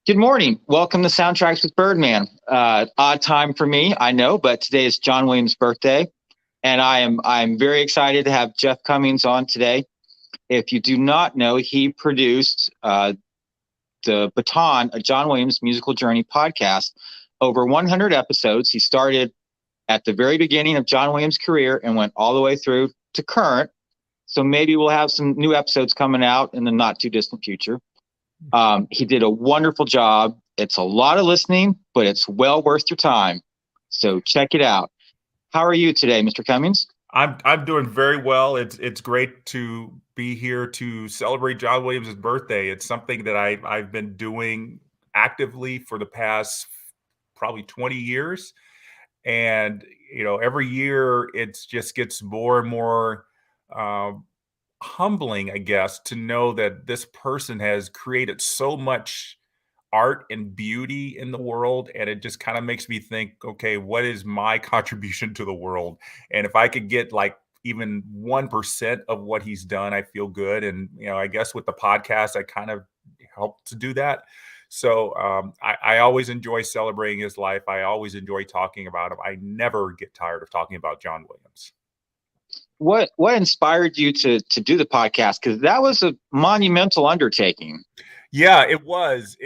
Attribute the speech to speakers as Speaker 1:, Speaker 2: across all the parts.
Speaker 1: Good morning. Welcome to Soundtracks with Birdman. Odd time for me, I know, but today is John Williams' birthday, and I'm very excited to have Jeff Commings on today. If you do not know, he produced the Baton, a John Williams musical journey podcast, over 100 episodes. He started at the very beginning of John Williams' career and went all the way through to current. So maybe we'll have some new episodes coming out in the not too distant future. He did a wonderful job. It's a lot of listening, but it's well worth your time. So check it out. How are you today, Mr. Cummings?
Speaker 2: I'm doing very well. It's great to be here to celebrate John Williams' birthday. It's something that I've been doing actively for the past probably 20 years. And every year it just gets more and more uh, humbling, I guess, to know that this person has created so much art and beauty in the world. And it just kind of makes me think, okay, what is my contribution to the world? And if I could get like even 1% of what he's done, I feel good. And, I guess with the podcast, I kind of helped to do that. So I always enjoy celebrating his life. I always enjoy talking about him. I never get tired of talking about John Williams.
Speaker 1: What inspired you to do the podcast? Because that was a monumental undertaking.
Speaker 2: Yeah, it was.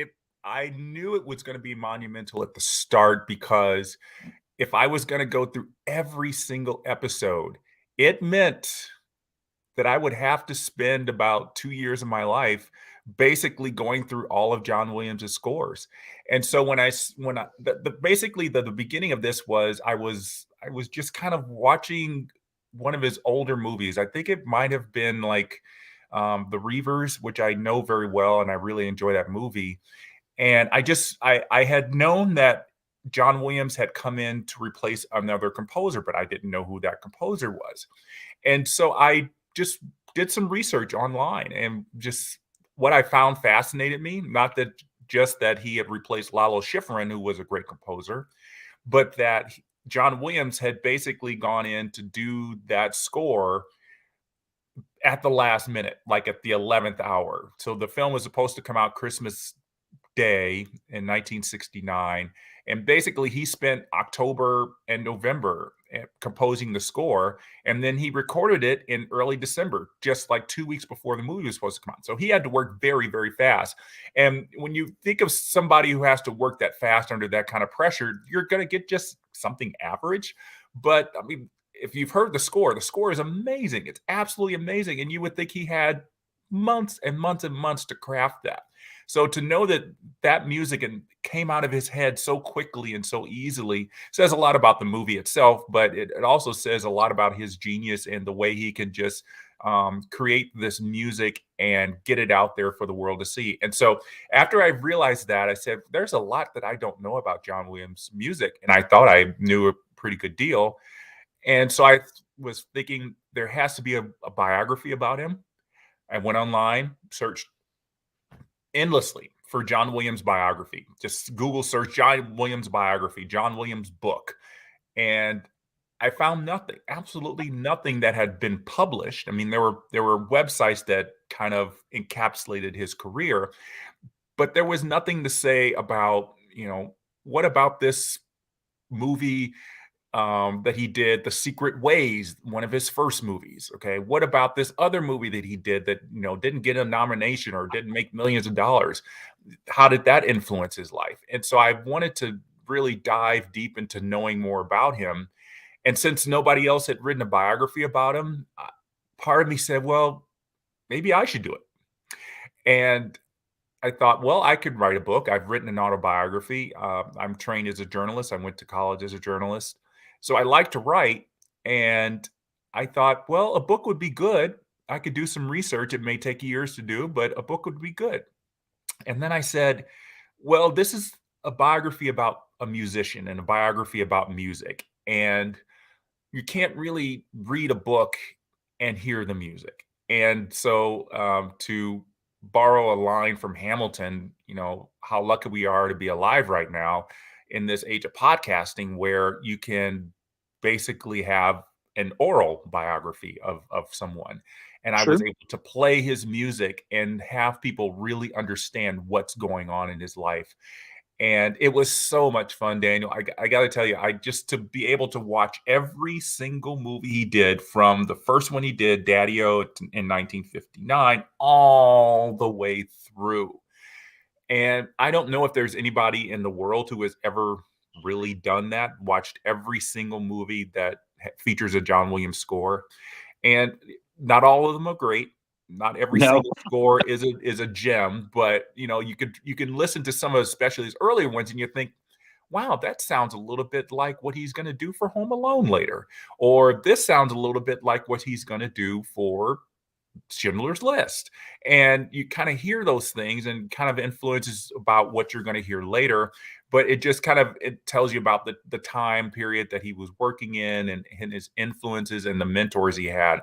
Speaker 2: I knew it was going to be monumental at the start because if I was going to go through every single episode, it meant that I would have to spend about 2 years of my life basically going through all of John Williams' scores. And so basically the beginning of this was I was just kind of watching one of his older movies. I think it might have been like The Reavers, which I know very well, and I really enjoy that movie. And I had known that John Williams had come in to replace another composer, but I didn't know who that composer was. And so I just did some research online, and just what I found fascinated me, not that just that he had replaced Lalo Schifrin, who was a great composer, but that John Williams had basically gone in to do that score at the last minute, like at the 11th hour. So the film was supposed to come out Christmas Day in 1969. And basically, he spent October and November composing the score. And then he recorded it in early December, just like 2 weeks before the movie was supposed to come out. So he had to work very, very fast. And when you think of somebody who has to work that fast under that kind of pressure, you're going to get just something average. But I mean, if you've heard the score is amazing. It's absolutely amazing. And you would think he had months and months and months to craft that. So to know that that music came out of his head so quickly and so easily says a lot about the movie itself, but it also says a lot about his genius and the way he can just create this music and get it out there for the world to see. And so after I realized that, I said, there's a lot that I don't know about John Williams' music. And I thought I knew a pretty good deal. And so I was thinking there has to be a biography about him. I went online, searched endlessly for John Williams biography. Just Google search John Williams biography, John Williams book. And I found nothing, absolutely nothing that had been published. I mean, there were websites that kind of encapsulated his career, but there was nothing to say about, what about this movie that he did, The Secret Ways, one of his first movies. Okay, what about this other movie that he did that didn't get a nomination or didn't make millions of dollars? How did that influence his life? And so I wanted to really dive deep into knowing more about him. And since nobody else had written a biography about him, part of me said, well, maybe I should do it. And I thought, well, I could write a book. I've written an autobiography. I'm trained as a journalist. I went to college as a journalist. So I like to write. And I thought, well, a book would be good. I could do some research. It may take years to do, but a book would be good. And then I said, well, this is a biography about a musician and a biography about music. And you can't really read a book and hear the music. And so to borrow a line from Hamilton, how lucky we are to be alive right now in this age of podcasting where you can basically have an oral biography of someone. and I was
Speaker 1: True.
Speaker 2: able to play his music and have people really understand what's going on in his life. And it was so much fun, Daniel. I got to tell you, I just to be able to watch every single movie he did, from the first one he did, Daddy-O, in 1959, all the way through. And I don't know if there's anybody in the world who has ever really done that, watched every single movie that features a John Williams score. And not all of them are great. Not every
Speaker 1: No,
Speaker 2: single score is a gem, but you can listen to some of, especially his earlier ones, and you think, wow, that sounds a little bit like what he's going to do for Home Alone later, or this sounds a little bit like what he's going to do for Schindler's List. And you kind of hear those things and kind of influences about what you're going to hear later. But it just kind of, it tells you about the time period that he was working in, and his influences and the mentors he had.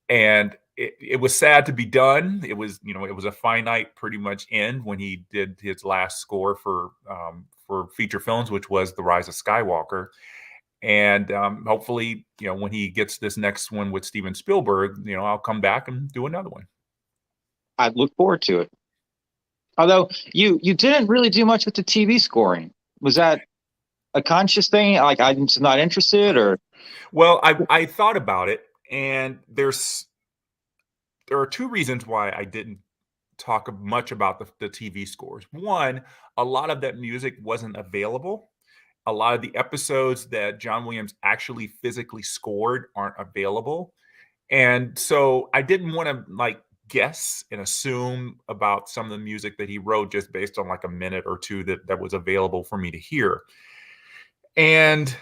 Speaker 2: And it was sad to be done. It was, it was a finite pretty much end when he did his last score for feature films, which was The Rise of Skywalker. And hopefully, when he gets this next one with Steven Spielberg, I'll come back and do another one.
Speaker 1: I look forward to it. Although you didn't really do much with the TV scoring. Was that a conscious thing? Like, I'm just not interested, or?
Speaker 2: Well, I thought about it, and there are two reasons why I didn't talk much about the TV scores. One, a lot of that music wasn't available. A lot of the episodes that John Williams actually physically scored aren't available. And so I didn't want to guess and assume about some of the music that he wrote just based on like a minute or two that was available for me to hear. And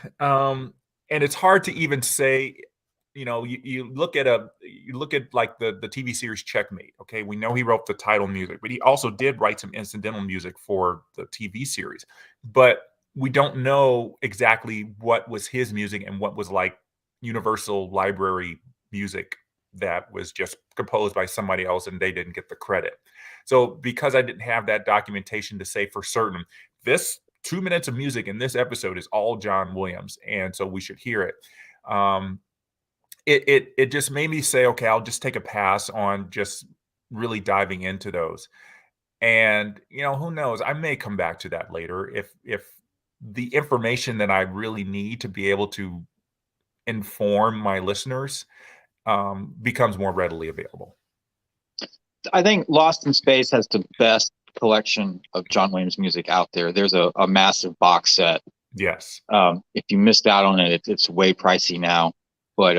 Speaker 2: it's hard to even say, you look at like the TV series Checkmate. Okay, we know he wrote the title music, but he also did write some incidental music for the TV series. But we don't know exactly what was his music and what was like Universal Library music that was just composed by somebody else and they didn't get the credit. So because I didn't have that documentation to say for certain, this 2 minutes of music in this episode is all John Williams, and so we should hear it. It just made me say, okay, I'll just take a pass on just really diving into those. And who knows? I may come back to that later if the information that I really need to be able to inform my listeners becomes more readily available.
Speaker 1: I think Lost in Space has the best collection of John Williams music out there. There's a massive box set.
Speaker 2: Yes.
Speaker 1: If you missed out on it, it's way pricey now, but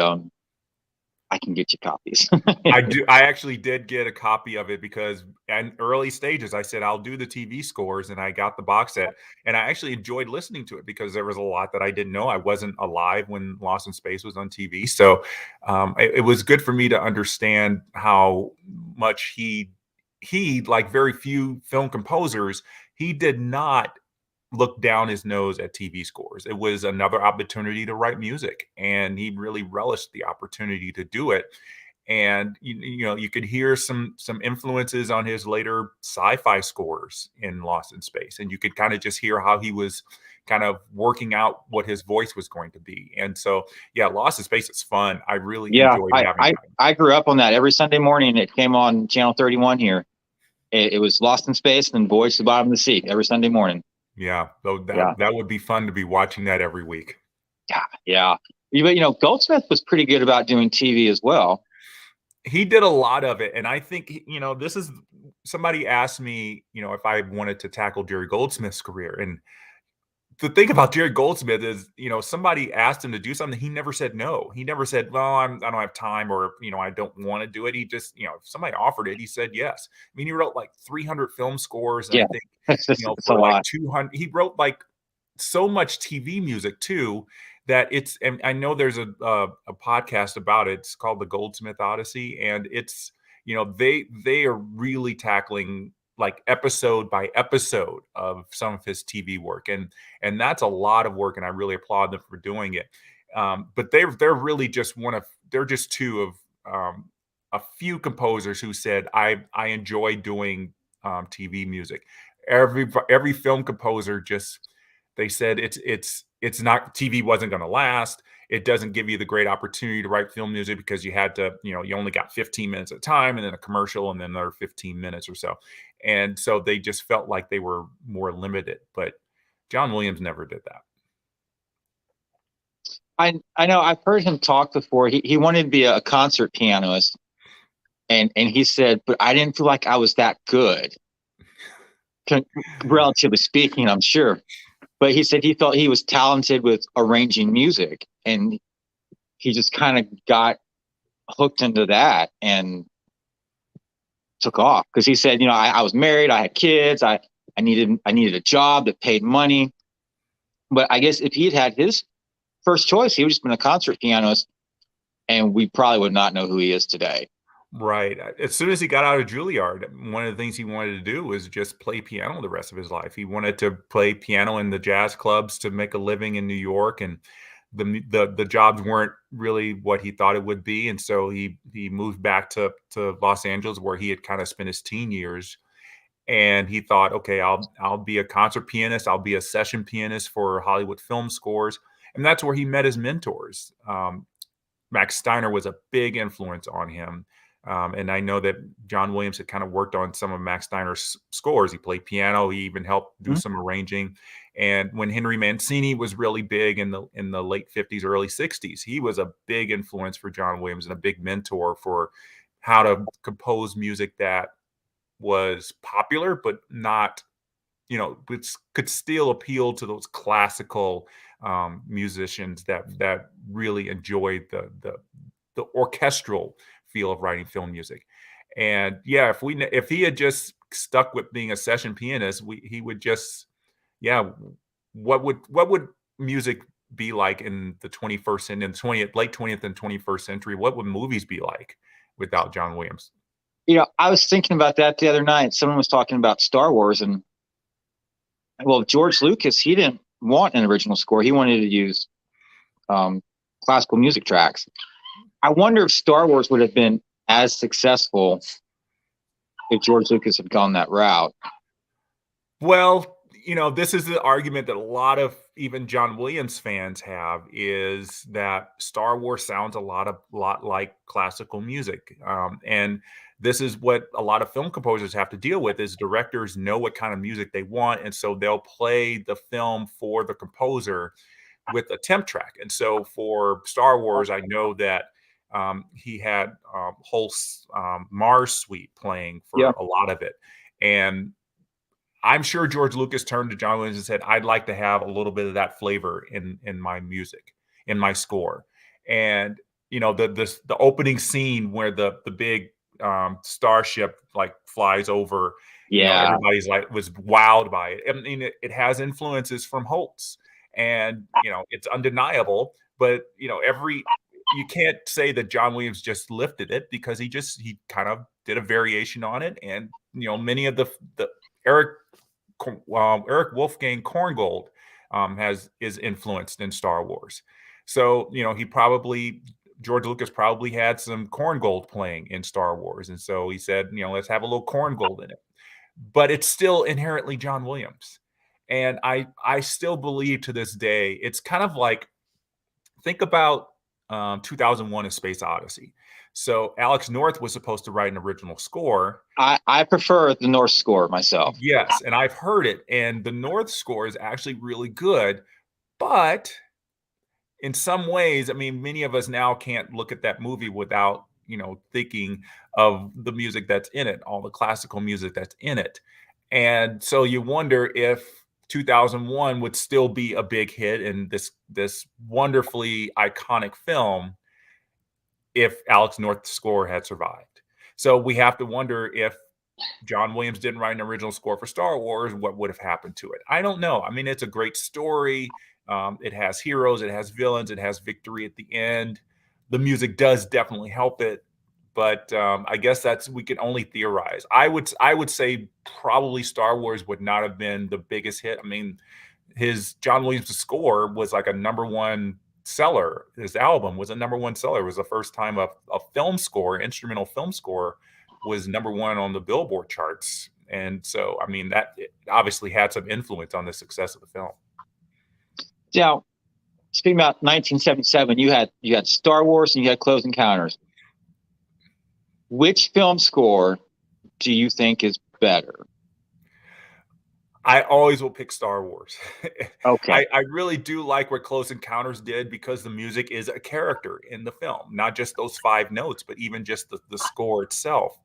Speaker 1: I can get you copies.
Speaker 2: I actually did get a copy of it because in early stages, I said, I'll do the TV scores, and I got the box set, and I actually enjoyed listening to it because there was a lot that I didn't know. I wasn't alive when Lost in Space was on TV. So it was good for me to understand how much he, like very few film composers, he did not look down his nose at TV scores. It was another opportunity to write music, and he really relished the opportunity to do it. And you could hear some influences on his later sci-fi scores in Lost in Space, and you could kind of just hear how he was kind of working out what his voice was going to be. And so, yeah, Lost in Space is fun. I really enjoyed having that.
Speaker 1: I grew up on that every Sunday morning. It came on Channel 31 here. It was Lost in Space and Voyage to the Bottom of the Sea every Sunday morning.
Speaker 2: Yeah, so that would be fun to be watching that every week.
Speaker 1: Yeah. But Goldsmith was pretty good about doing TV as well.
Speaker 2: He did a lot of it, and I think this is, somebody asked me if I wanted to tackle Jerry Goldsmith's career, and the thing about Jerry Goldsmith is, somebody asked him to do something, he never said no. He never said, well, I don't have time, or I don't want to do it. He just, if somebody offered it, he said yes. I mean, he wrote like 300 film scores, and I think for like 200, he wrote like so much TV music too, that it's, and I know there's a podcast about it. It's called the Goldsmith Odyssey, and it's, they are really tackling like episode by episode of some of his TV work, and that's a lot of work, and I really applaud them for doing it. But they're really just they're just two of a few composers who said I enjoy doing TV music. Every film composer just, they said it's not, TV wasn't going to last, it doesn't give you the great opportunity to write film music because you had to, you only got 15 minutes at a time and then a commercial and then another 15 minutes or so. And so they just felt like they were more limited. But John Williams never did that.
Speaker 1: I know I've heard him talk before. He wanted to be a concert pianist, and he said, but I didn't feel like I was that good, relatively speaking, I'm sure. But he said he felt he was talented with arranging music, and he just kind of got hooked into that and took off. Because he said, I was married, I had kids, I needed a job that paid money. But I guess if he had had his first choice, he would have just been a concert pianist, and we probably would not know who he is today.
Speaker 2: Right. As soon as he got out of Juilliard, one of the things he wanted to do was just play piano the rest of his life. He wanted to play piano in the jazz clubs to make a living in New York, and the jobs weren't really what he thought it would be. And so he moved back to Los Angeles, where he had kind of spent his teen years. And he thought, okay, I'll be a concert pianist. I'll be a session pianist for Hollywood film scores. And that's where he met his mentors. Max Steiner was a big influence on him. And I know that John Williams had kind of worked on some of Max Steiner's scores. He played piano. He even helped do some arranging. And when Henry Mancini was really big in the late 50s, early 60s, he was a big influence for John Williams and a big mentor for how to compose music that was popular, but not, which could still appeal to those classical musicians that really enjoyed the orchestral feel of writing film music. And yeah, if he had just stuck with being a session pianist, he would just, what would music be like in the 21st and in the 20th, late 20th and 21st century? What would movies be like without John Williams?
Speaker 1: I was thinking about that the other night. Someone was talking about Star Wars, and well, George Lucas, he didn't want an original score. He wanted to use classical music tracks. I wonder if Star Wars would have been as successful if George Lucas had gone that route.
Speaker 2: Well, this is the argument that a lot of even John Williams fans have, is that Star Wars sounds a lot like classical music. And this is what a lot of film composers have to deal with, is directors know what kind of music they want. And so they'll play the film for the composer with a temp track. And so for Star Wars, I know that he had whole Mars Suite playing for a lot of it. And I'm sure George Lucas turned to John Williams and said, I'd like to have a little bit of that flavor in my music, in my score. And, the opening scene where the big starship like flies over, everybody's like was wowed by it. I mean, it has influences from Holtz, and, it's undeniable, but, you can't say that John Williams just lifted it, because he kind of did a variation on it. And, many of the Eric Wolfgang Korngold is influenced in Star Wars. So, George Lucas probably had some Korngold playing in Star Wars. And so he said, let's have a little Korngold in it. But it's still inherently John Williams. And I still believe to this day, it's kind of like, think about 2001: A Space Odyssey. So Alex North was supposed to write an original score.
Speaker 1: I prefer the North score myself.
Speaker 2: Yes, and I've heard it, and the North score is actually really good, but in some ways, I mean, many of us now can't look at that movie without, thinking of the music that's in it, all the classical music that's in it. And so you wonder if 2001 would still be a big hit in this wonderfully iconic film if Alex North's score had survived. So we have to wonder, if John Williams didn't write an original score for Star Wars, what would have happened to it? I don't know. I mean, it's a great story. It has heroes, it has villains, it has victory at the end. The music does definitely help it, but I guess we can only theorize. I would say probably Star Wars would not have been the biggest hit. I mean, John Williams' score was like a #1 seller. His album was a #1 seller. It was the first time a film score, instrumental film score, was #1 on the Billboard charts. And so, I mean, that obviously had some influence on the success of the film.
Speaker 1: Now, speaking about 1977, you had Star Wars and you had Close Encounters. Which film score do you think is better?
Speaker 2: I always will pick Star Wars.
Speaker 1: Okay.
Speaker 2: I really do like what Close Encounters did because the music is a character in the film, not just those 5 notes, but even just the score itself.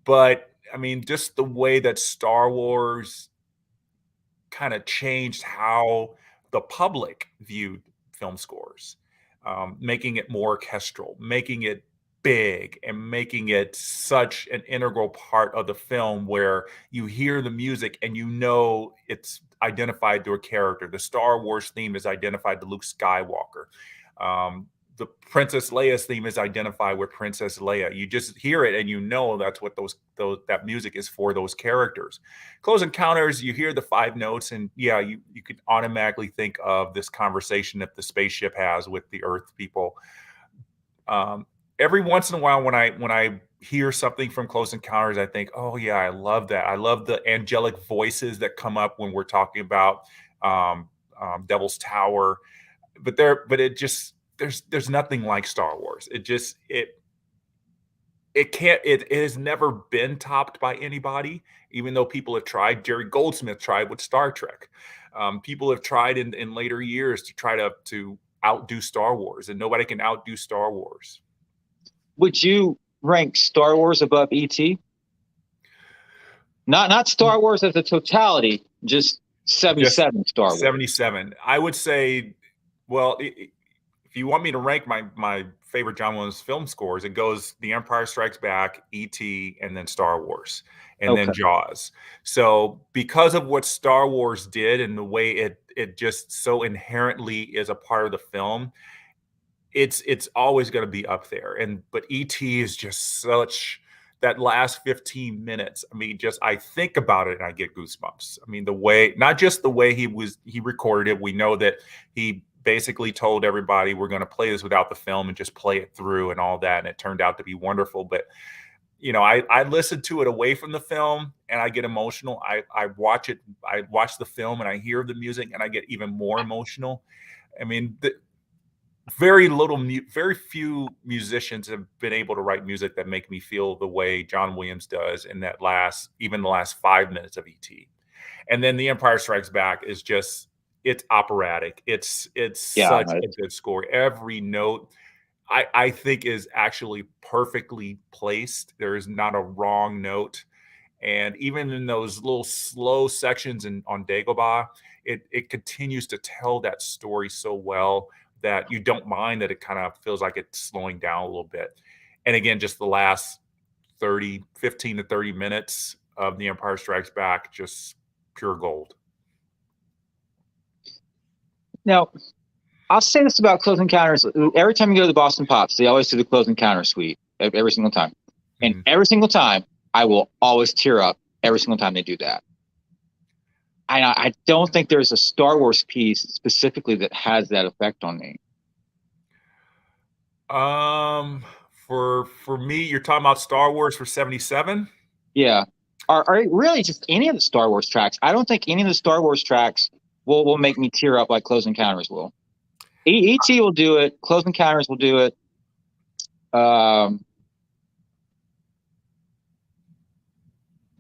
Speaker 2: But I mean, just the way that Star Wars kind of changed how the public viewed film scores, making it more orchestral, making it big, and making it such an integral part of the film where you hear the music and you know it's identified to a character. The Star Wars theme is identified to Luke Skywalker. The Princess Leia's theme is identified with Princess Leia. You just hear it and you know that's what that music is for those characters. Close Encounters, you hear the 5 notes, and yeah, you could automatically think of this conversation that the spaceship has with the Earth people. Every once in a while, when I hear something from Close Encounters, I think, oh yeah, I love that. I love the angelic voices that come up when we're talking about Devil's Tower. But it just there's nothing like Star Wars. It has never been topped by anybody, even though people have tried. Jerry Goldsmith tried with Star Trek. People have tried in later years to try to outdo Star Wars, and nobody can outdo Star Wars.
Speaker 1: Would you rank Star Wars above E.T.? Not Star Wars as a totality, just 77 Star Wars.
Speaker 2: 77. I would say, well, if you want me to rank my favorite John Williams film scores, it goes The Empire Strikes Back, E.T., and then Star Wars, and then Jaws. So because of what Star Wars did and the way it just so inherently is a part of the film, it's always going to be up there. But E.T. is just such, that last 15 minutes. I mean, just I think about it and I get goosebumps. I mean, the way, not just the way he recorded it. We know that he basically told everybody we're going to play this without the film and just play it through and all that, and it turned out to be wonderful. But you know, I listen to it away from the film and I get emotional. I watch the film and I hear the music and I get even more emotional. I mean, very few musicians have been able to write music that make me feel the way John Williams does in the last 5 minutes of E.T. And then The Empire Strikes Back is just, it's operatic. It's such a good score. Every note I think is actually perfectly placed. There is not a wrong note. And even in those little slow sections on Dagobah, it continues to tell that story so well that you don't mind that it kind of feels like it's slowing down a little bit. And again, just the last 15 to 30 minutes of The Empire Strikes Back, just pure gold.
Speaker 1: Now, I'll say this about Close Encounters. Every time you go to the Boston Pops, they always do the Close Encounters suite every single time. And every single time, I will always tear up every single time they do that. I don't think there's a Star Wars piece specifically that has that effect on me.
Speaker 2: For me, you're talking about Star Wars for 77?
Speaker 1: Yeah. Are really just any of the Star Wars tracks? I don't think any of the Star Wars tracks will make me tear up like Close Encounters will. E.T. will do it. Close Encounters will do it.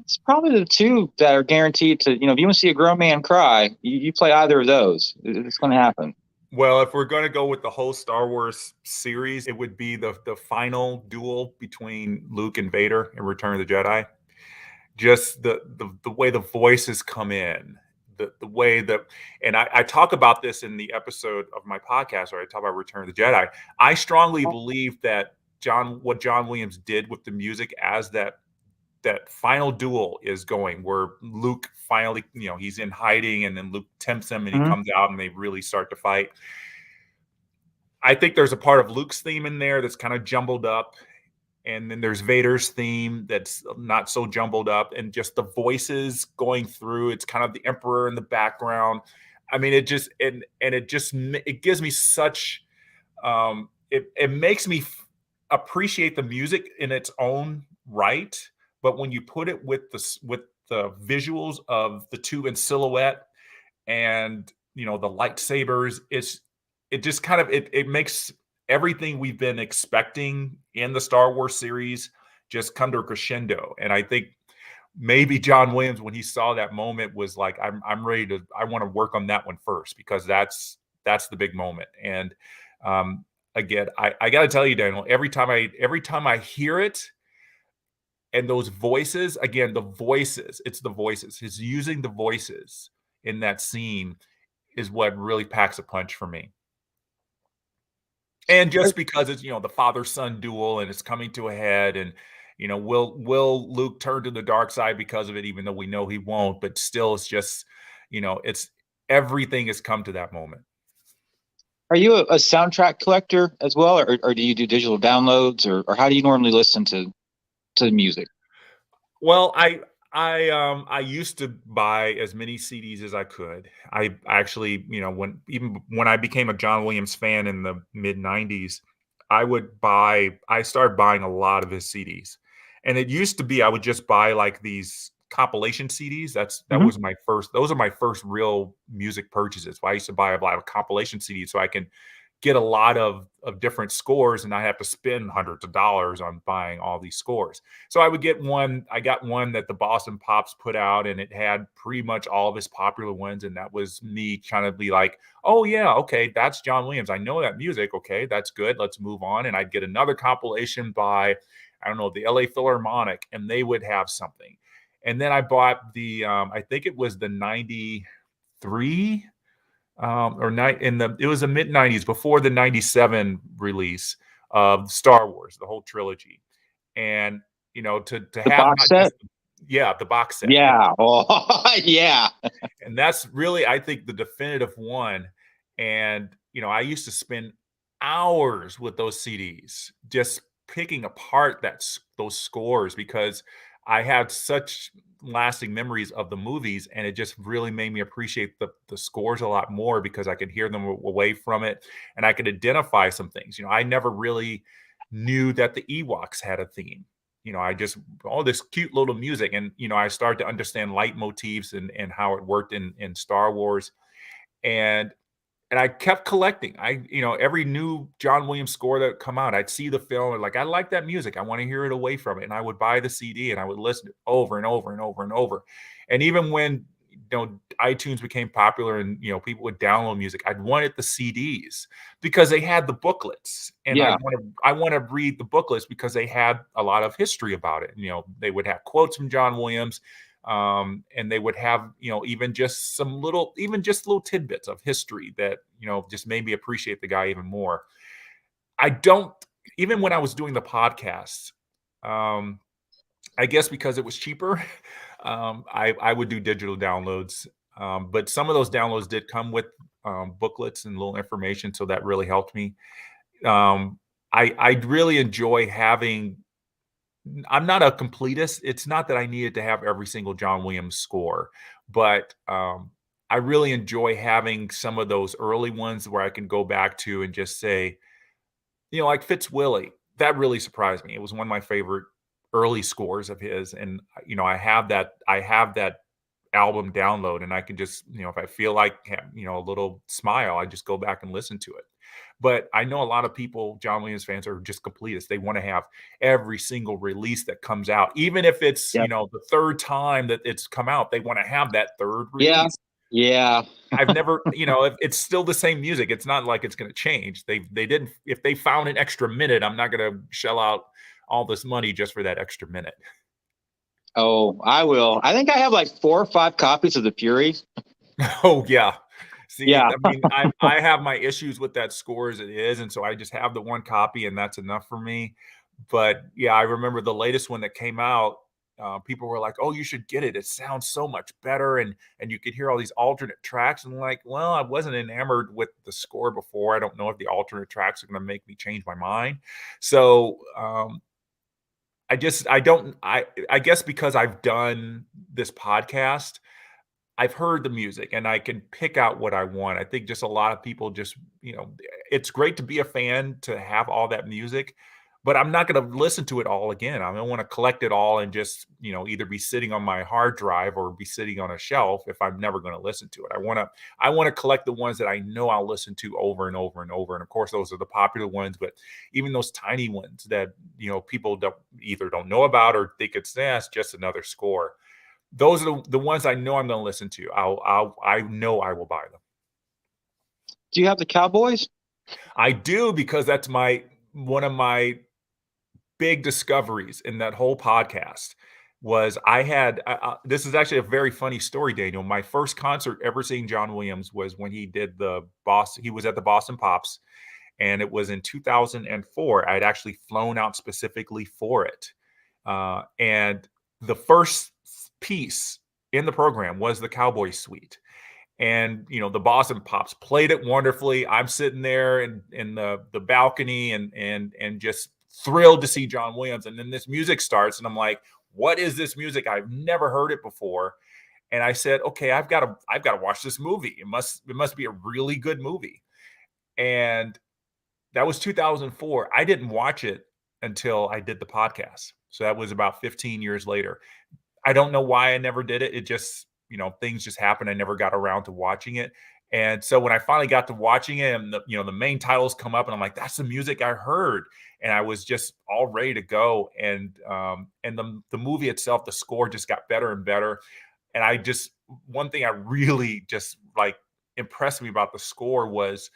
Speaker 1: It's probably the two that are guaranteed to, if you want to see a grown man cry, you play either of those. It's going to happen.
Speaker 2: Well, if we're going to go with the whole Star Wars series, it would be the final duel between Luke and Vader in Return of the Jedi. Just the way the voices come in, the way that, and I talk about this in the episode of my podcast where I talk about Return of the Jedi. I strongly believe that what John Williams did with the music as that final duel is going, where Luke finally, he's in hiding and then Luke tempts him and he comes out and they really start to fight. I think there's a part of Luke's theme in there that's kind of jumbled up. And then there's Vader's theme that's not so jumbled up, and just the voices going through. It's kind of the Emperor in the background. I mean, it gives me such, it makes me appreciate the music in its own right. But when you put it with the visuals of the two in silhouette, and the lightsabers. It just kind of it makes everything we've been expecting in the Star Wars series just come to a crescendo. And I think maybe John Williams, when he saw that moment, was like, I'm ready to, I want to work on that one first, because that's the big moment. And again, I got to tell you, Daniel, every time I hear it, and those voices, again, it's the voices. He's using the voices in that scene is what really packs a punch for me. And just because it's, the father-son duel and it's coming to a head, and will Luke turn to the dark side because of it, even though we know he won't, but still it's just, it's everything has come to that moment.
Speaker 1: Are you a soundtrack collector as well, or do you do digital downloads, or how do you normally listen to music?
Speaker 2: Well, I used to buy as many CDs as I could. I actually, when I became a John Williams fan in the mid 90s, I started buying a lot of his CDs. And it used to be I would just buy like these compilation CDs. Those are my first real music purchases. I used to buy a lot of compilation CDs so I can get a lot of different scores, and I have to spend hundreds of dollars on buying all these scores. So I got one that the Boston Pops put out, and it had pretty much all of his popular ones. And that was me trying to be like, oh yeah, okay, that's John Williams. I know that music. Okay, that's good. Let's move on. And I'd get another compilation by, I don't know, the LA Philharmonic, and they would have something. And then I bought the, I think it was the 93, it was the mid 90s, before the 97 release of Star Wars, the whole trilogy. And to
Speaker 1: The
Speaker 2: have
Speaker 1: box set?
Speaker 2: the box set.
Speaker 1: Yeah. Oh, yeah.
Speaker 2: And that's really, I think, the definitive one. And I used to spend hours with those CDs just picking apart those scores, because I had such lasting memories of the movies, and it just really made me appreciate the scores a lot more, because I could hear them away from it, and I could identify some things. I never really knew that the Ewoks had a theme. I just, all this cute little music, and I started to understand leitmotifs and how it worked in Star Wars. And I kept collecting. Every new John Williams score that would come out, I'd see the film and like, I like that music. I want to hear it away from it. And I would buy the CD and I would listen to it over and over and over and over. And even when, iTunes became popular and, people would download music, I'd wanted the CDs because they had the booklets. And
Speaker 1: Yeah.
Speaker 2: I want to read the booklets because they had a lot of history about it. They would have quotes from John Williams. And they would have, even just little tidbits of history that, just made me appreciate the guy even more. Even when I was doing the podcast, I guess because it was cheaper, I would do digital downloads. But some of those downloads did come with booklets and little information. So that really helped me. I really enjoy having, I'm not a completist. It's not that I needed to have every single John Williams score, but I really enjoy having some of those early ones where I can go back to and just say, like Fitzwillie, that really surprised me. It was one of my favorite early scores of his. And, I have that album download, and I can just, if I feel like, a little smile, I just go back and listen to it. But I know a lot of people, John Williams fans, are just completists. They want to have every single release that comes out, even if it's,
Speaker 1: Yep.
Speaker 2: The third time that it's come out, they want to have that third release.
Speaker 1: Yeah.
Speaker 2: I've never, if it's still the same music, it's not like it's going to change. They didn't, if they found an extra minute, I'm not going to shell out all this money just for that extra minute.
Speaker 1: Oh, I will. I think I have like 4 or 5 copies of The Fury.
Speaker 2: Oh yeah. See,
Speaker 1: Yeah.
Speaker 2: I mean, I have my issues with that score as it is, and so I just have the one copy, and that's enough for me. But yeah, I remember the latest one that came out. People were like, "Oh, you should get it. It sounds so much better, and you could hear all these alternate tracks." And like, well, I wasn't enamored with the score before. I don't know if the alternate tracks are going to make me change my mind. So I guess because I've done this podcast, I've heard the music and I can pick out what I want. I think just a lot of people just, it's great to be a fan, to have all that music, but I'm not going to listen to it all again. I don't want to collect it all and just, either be sitting on my hard drive or be sitting on a shelf if I'm never going to listen to it. I want to collect the ones that I know I'll listen to over and over and over. And of course, those are the popular ones, but even those tiny ones that, people don't know about or think it's just another score. Those are the ones I know I'm going to listen to. I know I will buy them.
Speaker 1: Do you have the Cowboys?
Speaker 2: I do, because that's one of my big discoveries in that whole podcast was I had this is actually a very funny story, Daniel. My first concert ever seeing John Williams was when he did he was at the Boston Pops, and it was in 2004. I'd actually flown out specifically for it. And the first piece in the program was the Cowboy Suite. And the Boston Pops played it wonderfully. I'm sitting there in the balcony and just thrilled to see John Williams. And then this music starts, and I'm like, "What is this music? I've never heard it before." And I said, "Okay, I've got to watch this movie. It must be a really good movie." And that was 2004. I didn't watch it until I did the podcast. So that was about 15 years later. I don't know why I never did it. It just, things just happened. I never got around to watching it. And so when I finally got to watching it, and the main titles come up, and I'm like, that's the music I heard. And I was just all ready to go. And the movie itself, the score just got better and better. And one thing I really just impressed me about the score was,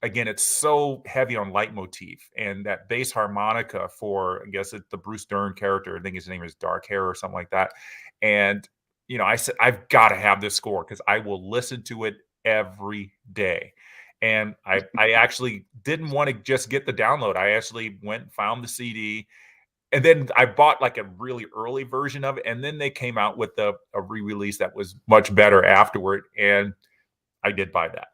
Speaker 2: again, it's so heavy on leitmotif, and that bass harmonica for, I guess it's the Bruce Dern character. I think his name is Dark Hair or something like that. And, I said, I've got to have this score because I will listen to it every day. And I actually didn't want to just get the download. I actually went and found the CD, and then I bought a really early version of it. And then they came out with a re-release that was much better afterward. And I did buy that.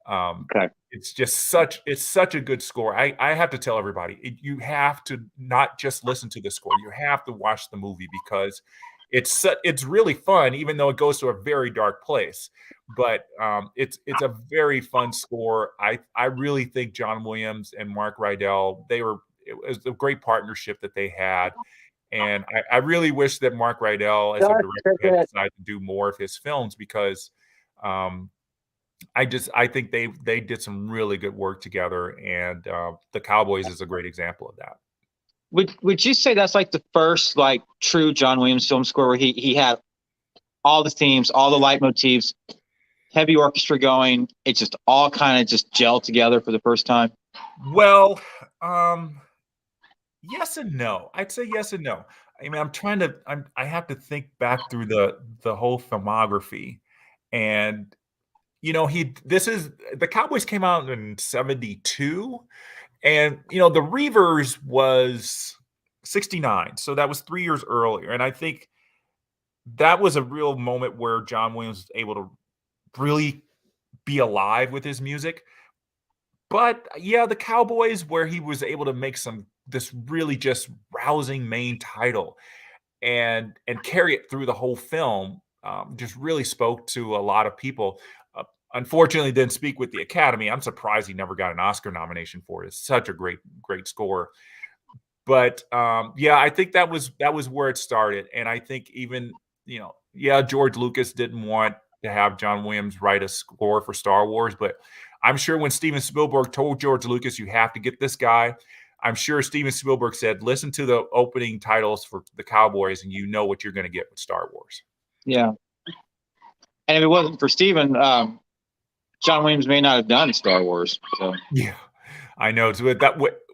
Speaker 1: Okay.
Speaker 2: It's such a good score. I have to tell everybody, you have to not just listen to the score. You have to watch the movie, because it's really fun, even though it goes to a very dark place. But it's a very fun score. I really think John Williams and Mark Rydell, it was a great partnership that they had. And I really wish that Mark Rydell, as a director, had decided to do more of his films, because I think they did some really good work together, and the Cowboys is a great example of that.
Speaker 1: Would you say that's the first true John Williams film score where he had all the themes, all the leitmotifs, heavy orchestra going? It just all kind of just gelled together for the first time.
Speaker 2: Well, yes and no. I'd say yes and no. I mean, I have to think back through the whole filmography, and the Cowboys came out in 72, and the Reavers was 69. So that was 3 years earlier. And I think that was a real moment where John Williams was able to really be alive with his music. But yeah, the Cowboys, where he was able to make this really just rousing main title and carry it through the whole film, just really spoke to a lot of people. Unfortunately, didn't speak with the Academy. I'm surprised he never got an Oscar nomination for it. It's such a great score. But yeah, I think that was where it started. And I think even, George Lucas didn't want to have John Williams write a score for Star Wars, but I'm sure when Steven Spielberg told George Lucas, you have to get this guy, I'm sure Steven Spielberg said, listen to the opening titles for the Cowboys, and you know what you're going to get with Star Wars.
Speaker 1: Yeah. And if it wasn't for Steven, John Williams may not have done Star Wars. So.
Speaker 2: Yeah, I know. So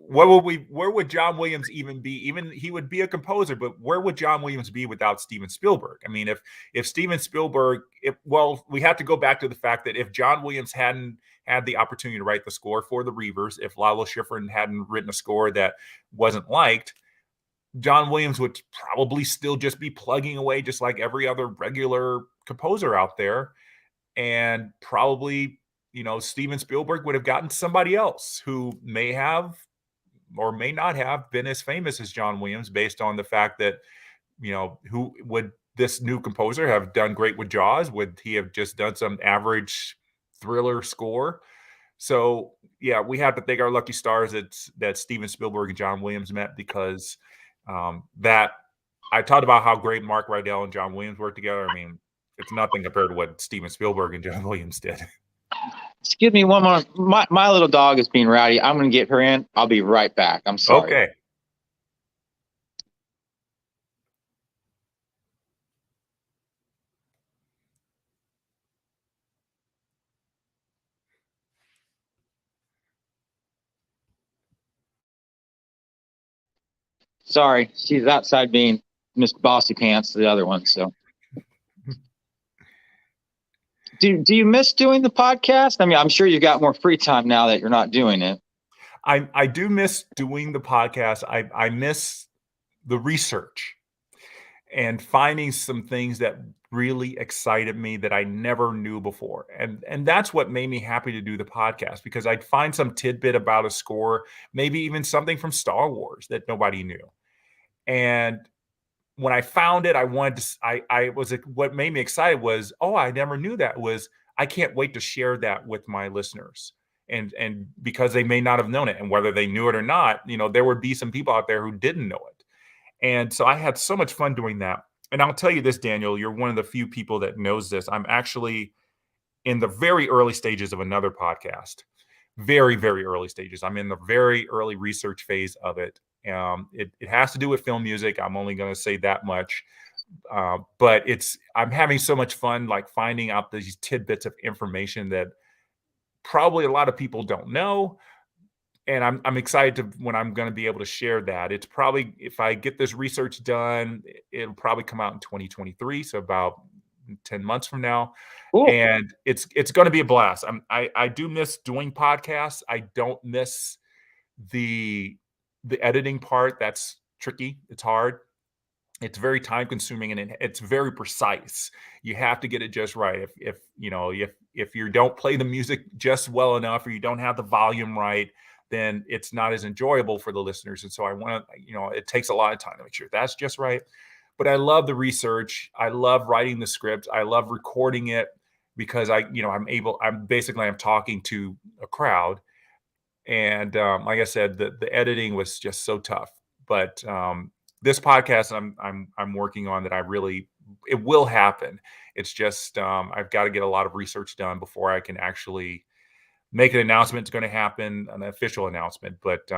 Speaker 2: where would John Williams even be? Even he would be a composer, but where would John Williams be without Steven Spielberg? I mean, if Steven Spielberg, we have to go back to the fact that if John Williams hadn't had the opportunity to write the score for the Reavers, if Lalo Schifrin hadn't written a score that wasn't liked, John Williams would probably still just be plugging away just like every other regular composer out there. And probably, Steven Spielberg would have gotten somebody else who may have or may not have been as famous as John Williams, based on the fact that, who would this new composer have done great with Jaws? Would he have just done some average thriller score? So yeah, we have to thank our lucky stars that Steven Spielberg and John Williams met, because that I talked about how great Mark Rydell and John Williams worked together. I mean, it's nothing compared to what Steven Spielberg and John Williams did.
Speaker 1: Excuse me one more. My little dog is being rowdy. I'm going to get her in. I'll be right back. I'm sorry.
Speaker 2: Okay.
Speaker 1: Sorry, she's outside being Miss Bossy Pants, the other one. So, do you miss doing the podcast? I mean, I'm sure you got more free time now that you're not doing it.
Speaker 2: I do miss doing the podcast. I miss the research and finding some things that really excited me that I never knew before. And that's what made me happy to do the podcast, because I'd find some tidbit about a score, maybe even something from Star Wars that nobody knew. And when I found it, I wanted to, what made me excited was, oh, I never knew that, was I can't wait to share that with my listeners. And because they may not have known it, and whether they knew it or not, there would be some people out there who didn't know it. And so I had so much fun doing that. And I'll tell you this, Daniel, you're one of the few people that knows this. I'm actually in the very early stages of another podcast. Very, very early stages. I'm in the very early research phase of it. It has to do with film music. I'm only going to say that much. But I'm having so much fun, like finding out these tidbits of information that probably a lot of people don't know. And I'm excited when I'm going to be able to share that. It's probably, if I get this research done, it'll probably come out in 2023. So about 10 months from now. Cool. And it's going to be a blast. I do miss doing podcasts. I don't miss the editing part. That's tricky. It's hard. It's very time consuming, and it's very precise. You have to get it just right. If you don't play the music just well enough, or you don't have the volume right, then it's not as enjoyable for the listeners. And so I want to, it takes a lot of time to make sure that's just right. But I love the research. I love writing the script. I love recording it, because I'm talking to a crowd. And like I said, the editing was just so tough. But this podcast I'm working on, that it will happen. It's just I've got to get a lot of research done before I can actually make an announcement. It's going to happen, an official announcement. But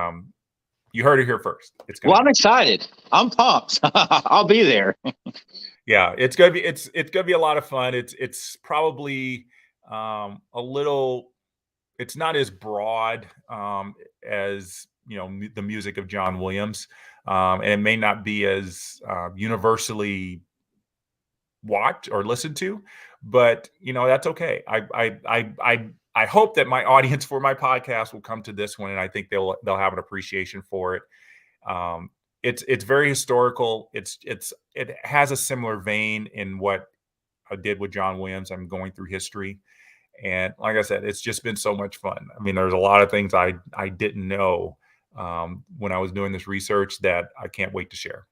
Speaker 2: you heard it here first.
Speaker 1: I'm excited. I'm pumped. I'll be there.
Speaker 2: Yeah, it's gonna be a lot of fun. It's probably a little. It's not as broad as the music of John Williams, and it may not be as universally watched or listened to, but that's okay. I hope that my audience for my podcast will come to this one, and I think they'll have an appreciation for it. It's very historical. It has a similar vein in what I did with John Williams. I'm going through history, and like I said, it's just been so much fun. I mean, there's a lot of things I didn't know when I was doing this research that I can't wait to share.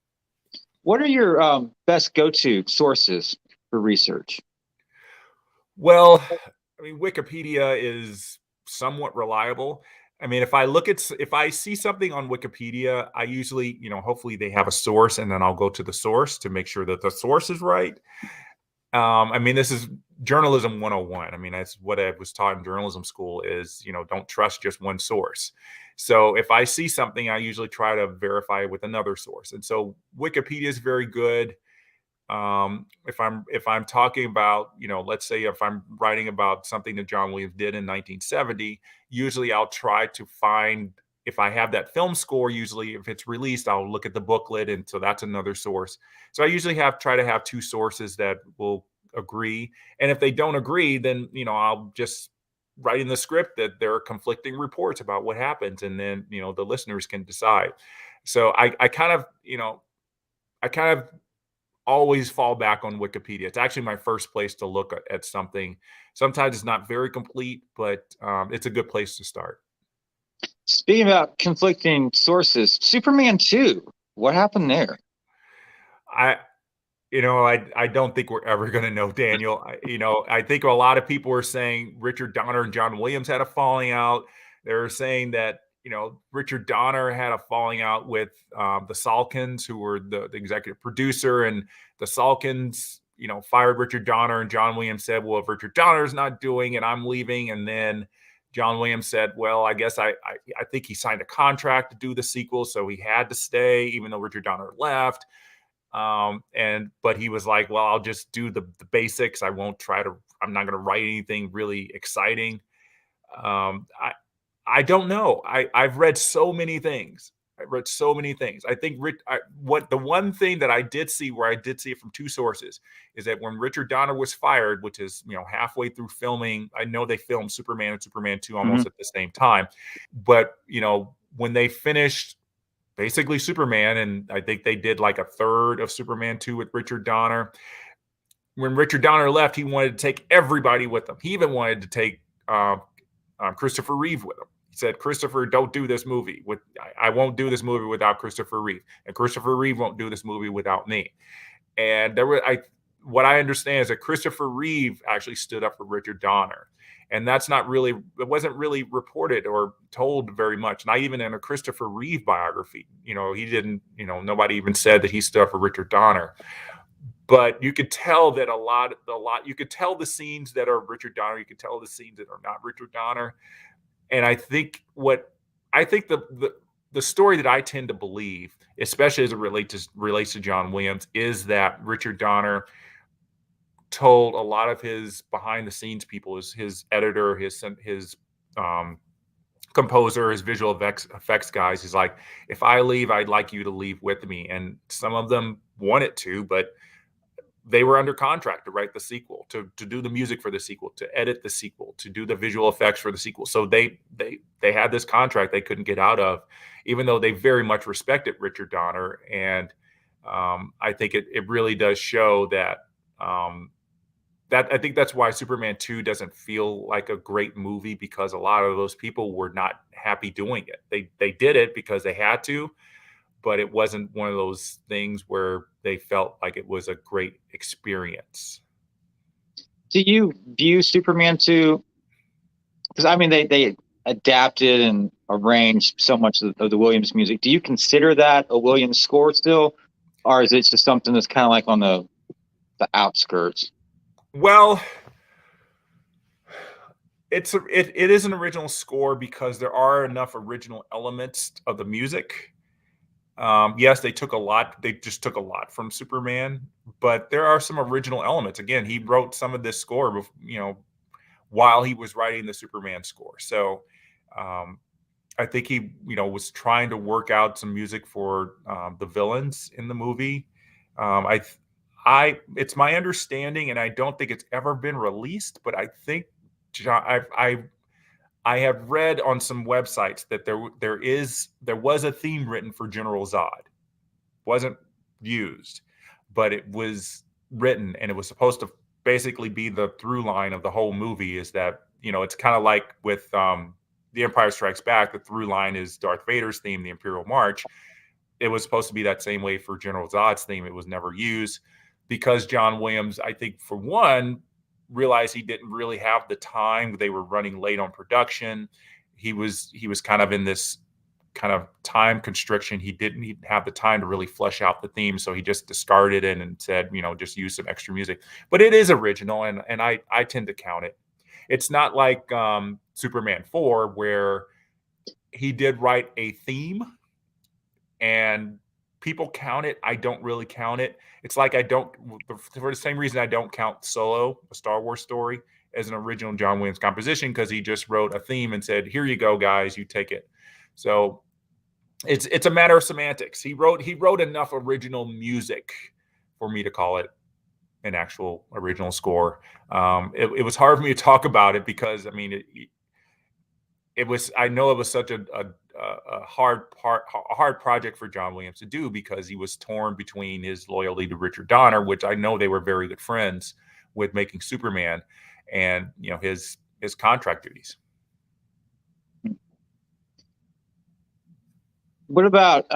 Speaker 1: What are your best go-to sources for research?
Speaker 2: Well, I mean, Wikipedia is somewhat reliable. I mean, if I see something on Wikipedia, I usually, hopefully they have a source, and then I'll go to the source to make sure that the source is right. I mean, this is journalism 101. I mean, that's what I was taught in journalism school is, don't trust just one source. So if I see something, I usually try to verify it with another source. And so Wikipedia is very good. If I'm talking about, let's say if I'm writing about something that John Williams did in 1970, usually I'll try to find, if I have that film score, usually if it's released, I'll look at the booklet. And so that's another source. So I usually try to have two sources that will agree. And if they don't agree, then, I'll just write in the script that there are conflicting reports about what happens. And then, the listeners can decide. So I kind of always fall back on Wikipedia. It's actually my first place to look at something. Sometimes it's not very complete, but it's a good place to start.
Speaker 1: Speaking about conflicting sources, Superman 2, what happened there?
Speaker 2: I don't think we're ever going to know, Daniel. I think a lot of people are saying Richard Donner and John Williams had a falling out. They're saying that, Richard Donner had a falling out with the Salkins, who were the executive producer, and the Salkins, fired Richard Donner, and John Williams said, well, if Richard Donner's not doing it, I'm leaving. And then John Williams said, well, I guess I think he signed a contract to do the sequel, so he had to stay, even though Richard Donner left. But he was like, well, I'll just do the basics. I'm not going to write anything really exciting. I don't know. I've read so many things. I think the one thing that I did see, where I did see it from two sources, is that when Richard Donner was fired, which is, halfway through filming, I know they filmed Superman and Superman 2 almost at the same time, but when they finished basically Superman, and I think they did like a third of Superman 2 with Richard Donner. When Richard Donner left, he wanted to take everybody with him. He even wanted to take Christopher Reeve with him. He said, Christopher, don't do this movie. I won't do this movie without Christopher Reeve. And Christopher Reeve won't do this movie without me. And what I understand is that Christopher Reeve actually stood up for Richard Donner. And it wasn't really reported or told very much. Not even in a Christopher Reeve biography. He didn't, nobody even said that he stood up for Richard Donner. But you could tell that a lot, you could tell the scenes that are Richard Donner, you could tell the scenes that are not Richard Donner. And I think the story that I tend to believe, especially as it relates to John Williams, is that Richard Donner told a lot of his behind the scenes people, his editor, his composer, his visual effects guys, he's like, if I leave, I'd like you to leave with me. And some of them wanted to, but they were under contract to write the sequel, to do the music for the sequel, to edit the sequel, to do the visual effects for the sequel. So they had this contract they couldn't get out of, even though they very much respected Richard Donner. And I think it really does show that I think that's why Superman 2 doesn't feel like a great movie, because a lot of those people were not happy doing it. They did it because they had to, but it wasn't one of those things where they felt like it was a great experience.
Speaker 1: Do you view Superman 2? Because I mean, they adapted and arranged so much of the Williams music. Do you consider that a Williams score still, or is it just something that's kind of like on the outskirts?
Speaker 2: Well, it is an original score because there are enough original elements of the music. Yes, they took a lot. They just took a lot from Superman, but there are some original elements. Again, he wrote some of this score, while he was writing the Superman score. So, I think he, was trying to work out some music for the villains in the movie. It's my understanding, and I don't think it's ever been released, but I think I have read on some websites that there was a theme written for General Zod. Wasn't used, but it was written, and it was supposed to basically be the through line of the whole movie. Is that, it's kind of like with The Empire Strikes Back, the through line is Darth Vader's theme, the Imperial March. It was supposed to be that same way for General Zod's theme. It was never used because John Williams, I think, for one, realized he didn't really have the time. They were running late on production. He was kind of in this kind of time constriction. He didn't have the time to really flesh out the theme, so he just discarded it and said, just use some extra music. But it is original, and I tend to count it. It's not like Superman 4, where he did write a theme and people count it. I don't really count it. It's like for the same reason I don't count Solo, a Star Wars story, as an original John Williams composition, because he just wrote a theme and said, here you go, guys, you take it. So it's a matter of semantics. He wrote enough original music for me to call it an actual original score. It was hard for me to talk about it because, I mean, I know it was such a hard project for John Williams to do, because he was torn between his loyalty to Richard Donner, which I know they were very good friends with making Superman, and his contract duties.
Speaker 1: What about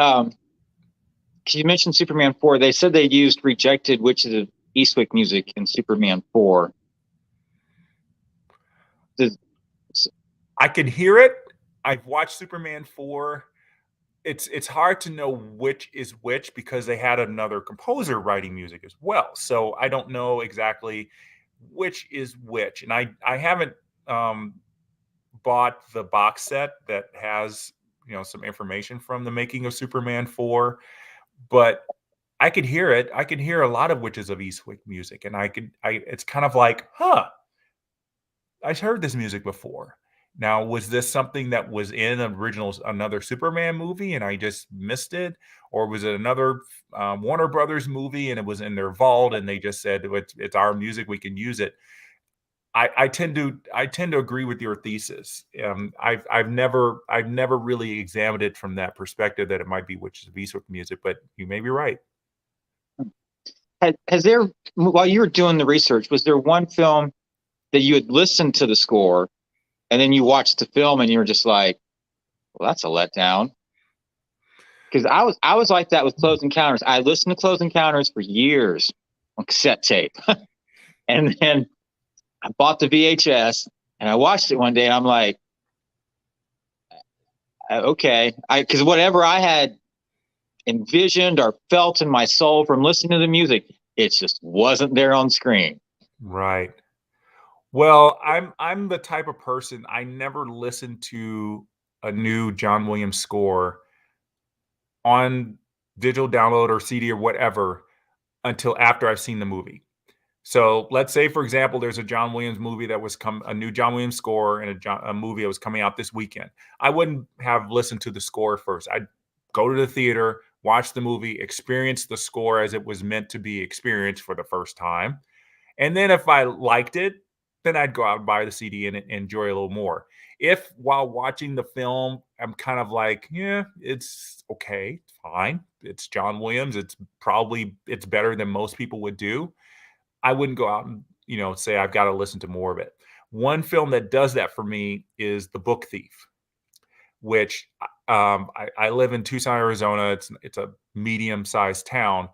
Speaker 1: you mentioned Superman 4. They said they used rejected Witches of Eastwick music in Superman 4.
Speaker 2: I can hear it. I've watched Superman 4. It's hard to know which is which because they had another composer writing music as well. So I don't know exactly which is which. And I haven't bought the box set that has some information from the making of Superman 4, but I could hear it. I could hear a lot of Witches of Eastwick music, and it's kind of like, huh, I've heard this music before. Now, was this something that was in another Superman movie and I just missed it? Or was it another Warner Brothers movie and it was in their vault and they just said, it's our music, we can use it? I tend to agree with your thesis. I've never really examined it from that perspective that it might be Witches of Eastwick music, but you may be right.
Speaker 1: Has there, while you were doing the research, was there one film that you had listened to the score and then you watched the film and you were just like, well, that's a letdown? Because I was like that with Close Encounters. I listened to Close Encounters for years on cassette tape. And then I bought the VHS and I watched it one day and I'm like, okay. Because whatever I had envisioned or felt in my soul from listening to the music, it just wasn't there on screen.
Speaker 2: Right. Well, I'm the type of person, I never listen to a new John Williams score on digital download or CD or whatever until after I've seen the movie. So let's say, for example, there's a John Williams movie that was a new John Williams score and a movie that was coming out this weekend. I wouldn't have listened to the score first. I'd go to the theater, watch the movie, experience the score as it was meant to be experienced for the first time. And then if I liked it, then I'd go out and buy the CD and enjoy a little more. If while watching the film, I'm kind of like, yeah, it's okay, it's fine. It's John Williams. It's better than most people would do. I wouldn't go out and, say I've got to listen to more of it. One film that does that for me is The Book Thief, which I live in Tucson, Arizona. It's a medium-sized town.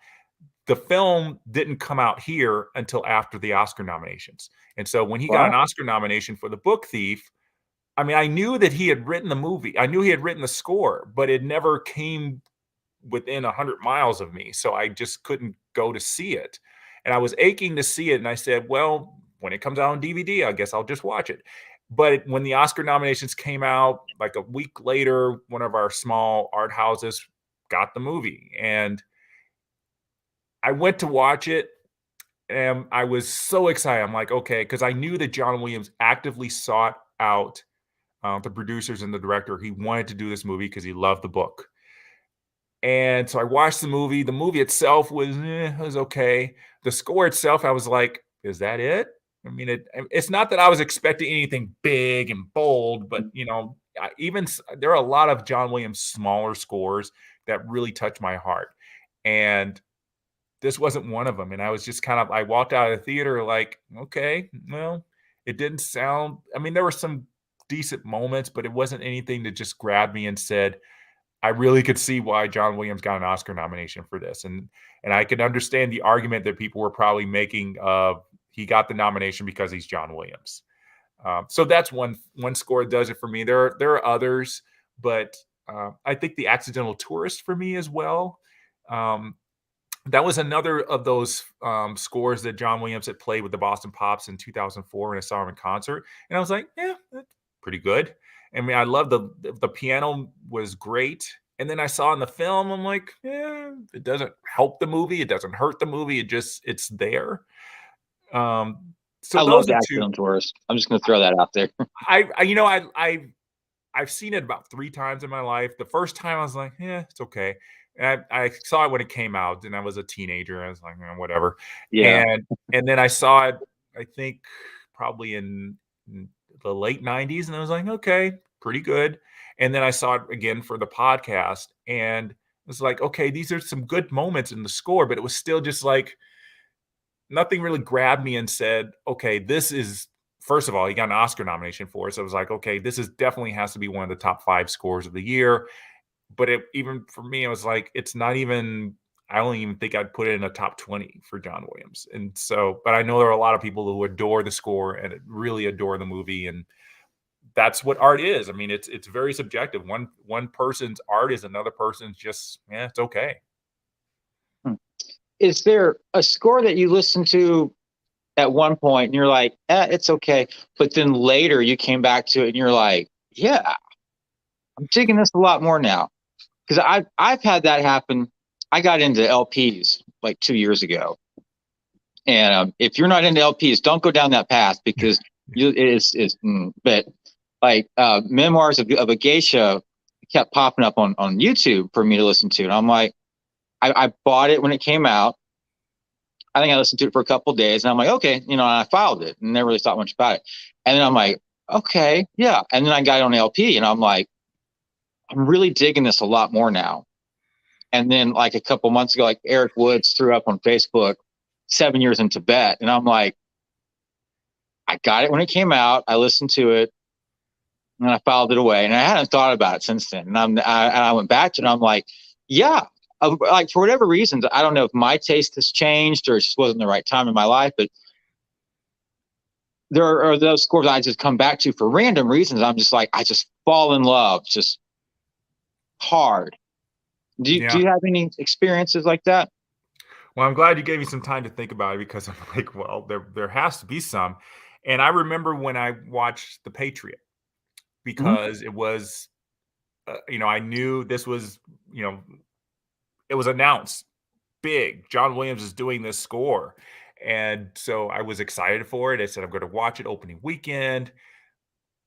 Speaker 2: The film didn't come out here until after the Oscar nominations. And so when he got an Oscar nomination for The Book Thief, I mean, I knew that he had written the movie. I knew he had written the score, but it never came within 100 miles of me. So I just couldn't go to see it. And I was aching to see it. And I said, well, when it comes out on DVD, I guess I'll just watch it. But when the Oscar nominations came out, like a week later, one of our small art houses got the movie. And I went to watch it and I was so excited. I'm like, okay, because I knew that John Williams actively sought out the producers and the director. He wanted to do this movie because he loved the book. And so I watched the movie. The movie itself was okay. The score itself, I was like, is that it? I mean, it's not that I was expecting anything big and bold, but, there are a lot of John Williams smaller scores that really touch my heart. And this wasn't one of them. And I was just I walked out of the theater like, okay, well, it didn't sound, I mean, there were some decent moments, but it wasn't anything that just grabbed me and said, I really could see why John Williams got an Oscar nomination for this. And I could understand the argument that people were probably making of he got the nomination because he's John Williams. So that's one score that does it for me. There are others, but I think The Accidental Tourist for me as well. That was another of those scores that John Williams had played with the Boston Pops in 2004 when I saw him in concert. And I was like, yeah, that's pretty good. I mean, I love the piano was great. And then I saw in the film, I'm like, yeah, it doesn't help the movie. It doesn't hurt the movie. It's there. So
Speaker 1: I
Speaker 2: those
Speaker 1: love
Speaker 2: are
Speaker 1: Accidental Tourist. I'm just going to throw that out there.
Speaker 2: I've seen it about 3 times in my life. The first time I was like, yeah, it's okay. And I saw it when it came out, and I was a teenager. I was like, whatever.
Speaker 1: Yeah.
Speaker 2: And then I saw it, I think, probably in the late 90s, and I was like, okay, pretty good. And then I saw it again for the podcast, and it was like, okay, these are some good moments in the score, but it was still just like nothing really grabbed me and said, okay, this is, first of all, he got an Oscar nomination for it. So I was like, okay, this is definitely has to be one of the top 5 scores of the year. But even for me, it was like, it's not even I don't even think I'd put it in a top 20 for John Williams. And so, but I know there are a lot of people who adore the score and really adore the movie. And that's what art is. I mean, it's very subjective. One person's art is another person's just, yeah, it's okay.
Speaker 1: Is there a score that you listen to at one point and you're like, it's okay, but then later you came back to it and you're like, yeah, I'm digging this a lot more now? Because I've had that happen. I got into LPs like 2 years ago, and if you're not into LPs, don't go down that path, because but like Memoirs of a Geisha kept popping up on YouTube for me to listen to, and I'm like, I bought it when it came out. I think I listened to it for a couple of days, and I'm like, okay, and I filed it and never really thought much about it. And then I'm like, okay, yeah. And then I got it on LP, and I'm like, I'm really digging this a lot more now. And then like a couple months ago, like Eric Woods threw up on Facebook 7 years in Tibet, and I'm like, I got it when it came out. I listened to it, and I filed it away, and I hadn't thought about it since then. And I went back to it, and I'm like, yeah. Like for whatever reasons, I don't know if my taste has changed or it just wasn't the right time in my life, but there are those scores I just come back to for random reasons. I'm just like, I just fall in love just hard. Do you have any experiences like that?
Speaker 2: Well, I'm glad you gave me some time to think about it, because I'm like, well, there has to be some. And I remember when I watched The Patriot, because it was, I knew this was, it was announced big. John Williams is doing this score. And so I was excited for it. I said, I'm going to watch it opening weekend.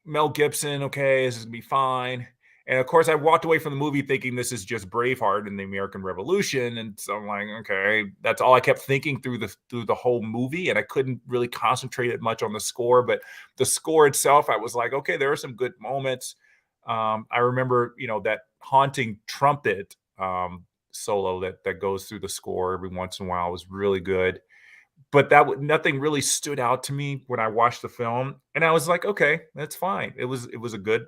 Speaker 2: Mel Gibson, okay, this is going to be fine. And of course, I walked away from the movie thinking this is just Braveheart and the American Revolution. And so I'm like, okay, that's all I kept thinking through the whole movie. And I couldn't really concentrate it much on the score. But the score itself, I was like, okay, there are some good moments. I remember, that haunting trumpet solo that goes through the score every once in a while was really good. But nothing really stood out to me when I watched the film, and I was like, okay, that's fine. It was a good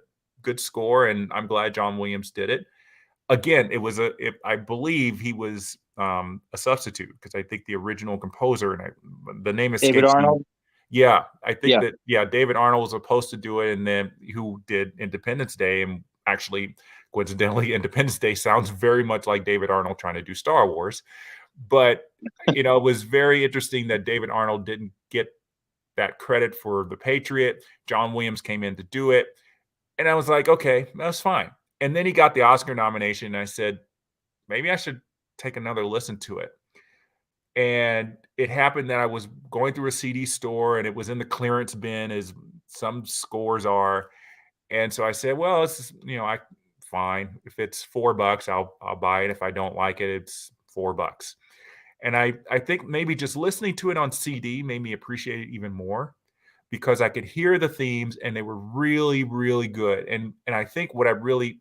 Speaker 2: score, and I'm glad John Williams did it. Again, I believe he was a substitute, because I think the original composer, and the name
Speaker 1: David
Speaker 2: escapes me.
Speaker 1: Arnold.
Speaker 2: Yeah, I think
Speaker 1: Yeah.
Speaker 2: David Arnold was supposed to do it, and then who did Independence Day, and actually, coincidentally, Independence Day sounds very much like David Arnold trying to do Star Wars. But, it was very interesting that David Arnold didn't get that credit for The Patriot. John Williams came in to do it. And I was like, okay, that's fine. And then he got the Oscar nomination, and I said, maybe I should take another listen to it. And it happened that I was going through a CD store, and it was in the clearance bin, as some scores are. And so I said, well, it's, fine. If it's $4, I'll buy it. If I don't like it, it's $4. And I think maybe just listening to it on CD made me appreciate it even more, because I could hear the themes, and they were really, really good. And I think what really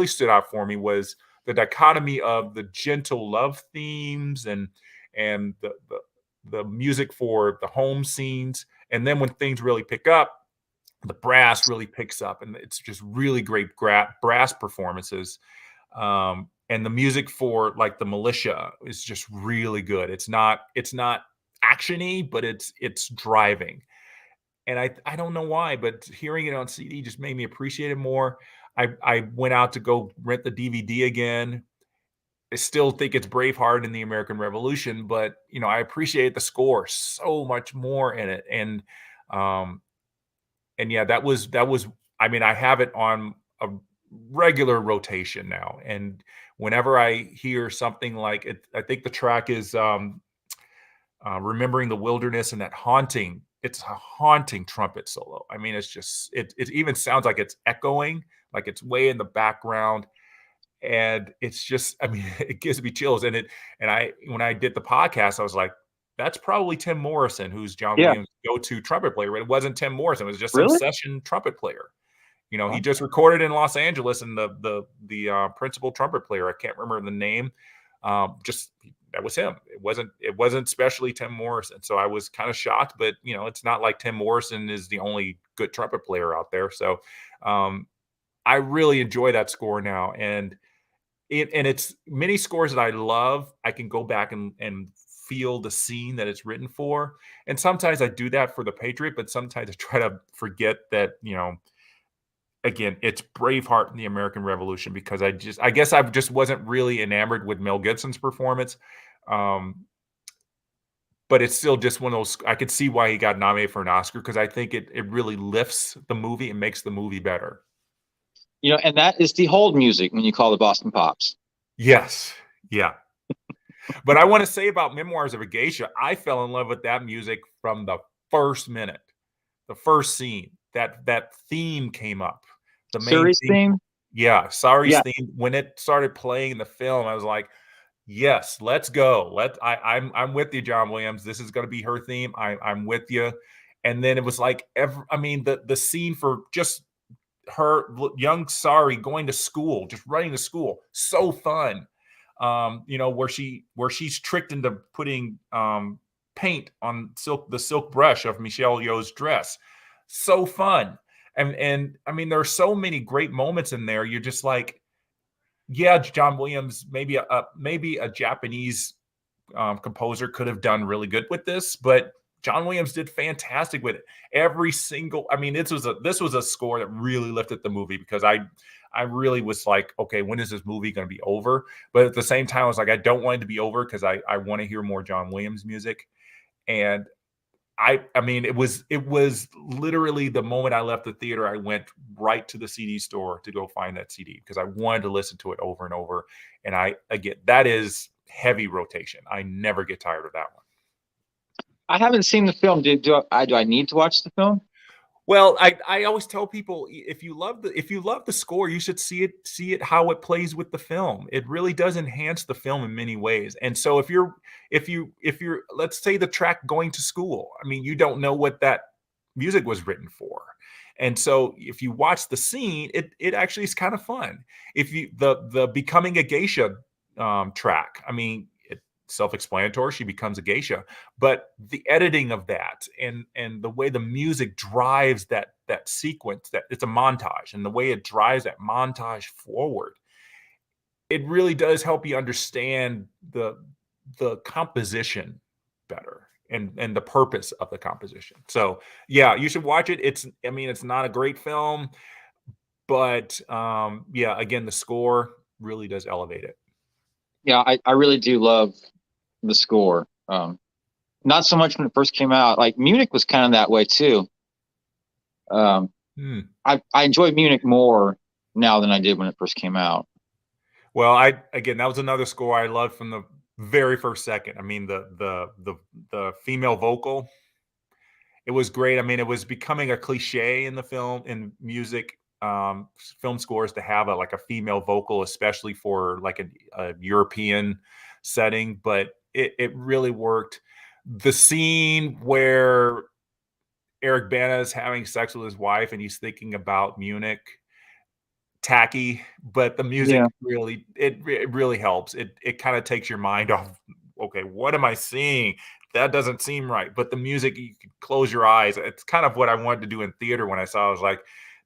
Speaker 2: stood out for me was the dichotomy of the gentle love themes and the music for the home scenes. And then when things really pick up, the brass really picks up, and it's just really great brass performances. And the music for like the militia is just really good. It's not actiony, but it's driving. And I don't know why, but hearing it on CD just made me appreciate it more. I went out to go rent the DVD again. I still think it's Braveheart and the American Revolution, but I appreciate the score so much more in it. And yeah, that was I mean, I have it on a regular rotation now. And whenever I hear something like it, I think the track is Remembering the Wilderness, and that haunting, it's a haunting trumpet solo. I mean, it's just, it even sounds like it's echoing, like it's way in the background. And it's just, I mean, it gives me chills. And when I did the podcast, I was like, that's probably Tim Morrison, who's John
Speaker 1: Yeah.
Speaker 2: Williams' go-to trumpet player. But it wasn't Tim Morrison. It was just some
Speaker 1: Really?
Speaker 2: session trumpet player. He just recorded in Los Angeles, and the principal trumpet player, I can't remember the name, just that was him. It wasn't especially Tim Morrison. So I was kind of shocked, but it's not like Tim Morrison is the only good trumpet player out there. So I really enjoy that score now, and and it's many scores that I love. I can go back and feel the scene that it's written for. And sometimes I do that for The Patriot, but sometimes I try to forget that, again, it's Braveheart and the American Revolution, because I guess I just wasn't really enamored with Mel Gibson's performance. But it's still just one of those, I could see why he got nominated for an Oscar, because I think it really lifts the movie and makes the movie better.
Speaker 1: And that is the hold music when you call the Boston Pops.
Speaker 2: Yes. Yeah. But I want to say about Memoirs of a Geisha, I fell in love with that music from the first minute, the first scene. That theme came up. The main
Speaker 1: Suri's theme?
Speaker 2: Yeah, Sari's theme. When it started playing in the film, I was like, yes, let's go. I'm with you, John Williams. This is going to be her theme. I'm with you. And then it was like, the scene for just her young Sari going to school, just running to school, so fun. Where she's tricked into putting paint on the silk brush of Michelle Yeoh's dress, so fun. And I mean, there are so many great moments in there. You're just like, yeah, John Williams, maybe a Japanese composer could have done really good with this, but John Williams did fantastic with it. This was a score that really lifted the movie, because I really was like, okay, when is this movie going to be over? But at the same time, I was like, I don't want it to be over, because I want to hear more John Williams music. And it was literally the moment I left the theater, I went right to the CD store to go find that CD, because I wanted to listen to it over and over. And that is heavy rotation. I never get tired of that one.
Speaker 1: I haven't seen the film. Do I need to watch the film?
Speaker 2: Well, I always tell people, if you love the score, you should see it how it plays with the film. It really does enhance the film in many ways. And so if you're let's say the track Going to School, you don't know what that music was written for. And so if you watch the scene, it actually is kind of fun. If the Becoming a Geisha track, self-explanatory, she becomes a geisha, but the editing of that and the way the music drives that sequence, that it's a montage, and the way it drives that montage forward, it really does help you understand the composition better and the purpose of the composition. So yeah, you should watch it. It's not a great film, but again, the score really does elevate it.
Speaker 1: Yeah, I really do love the score. Not so much when it first came out. Like Munich was kind of that way too. I enjoy Munich more now than I did when it first came out.
Speaker 2: Well, that was another score I loved from the very first second. The female vocal, it was great. It was becoming a cliche in the film, in music, film scores, to have a female vocal, especially for like a European setting, but it really worked. The scene where Eric Bana is having sex with his wife and he's thinking about Munich, tacky, but the music really helps. It kind of takes your mind off. Okay, what am I seeing? That doesn't seem right. But the music, you can close your eyes. It's kind of what I wanted to do in theater when I saw it. I was like,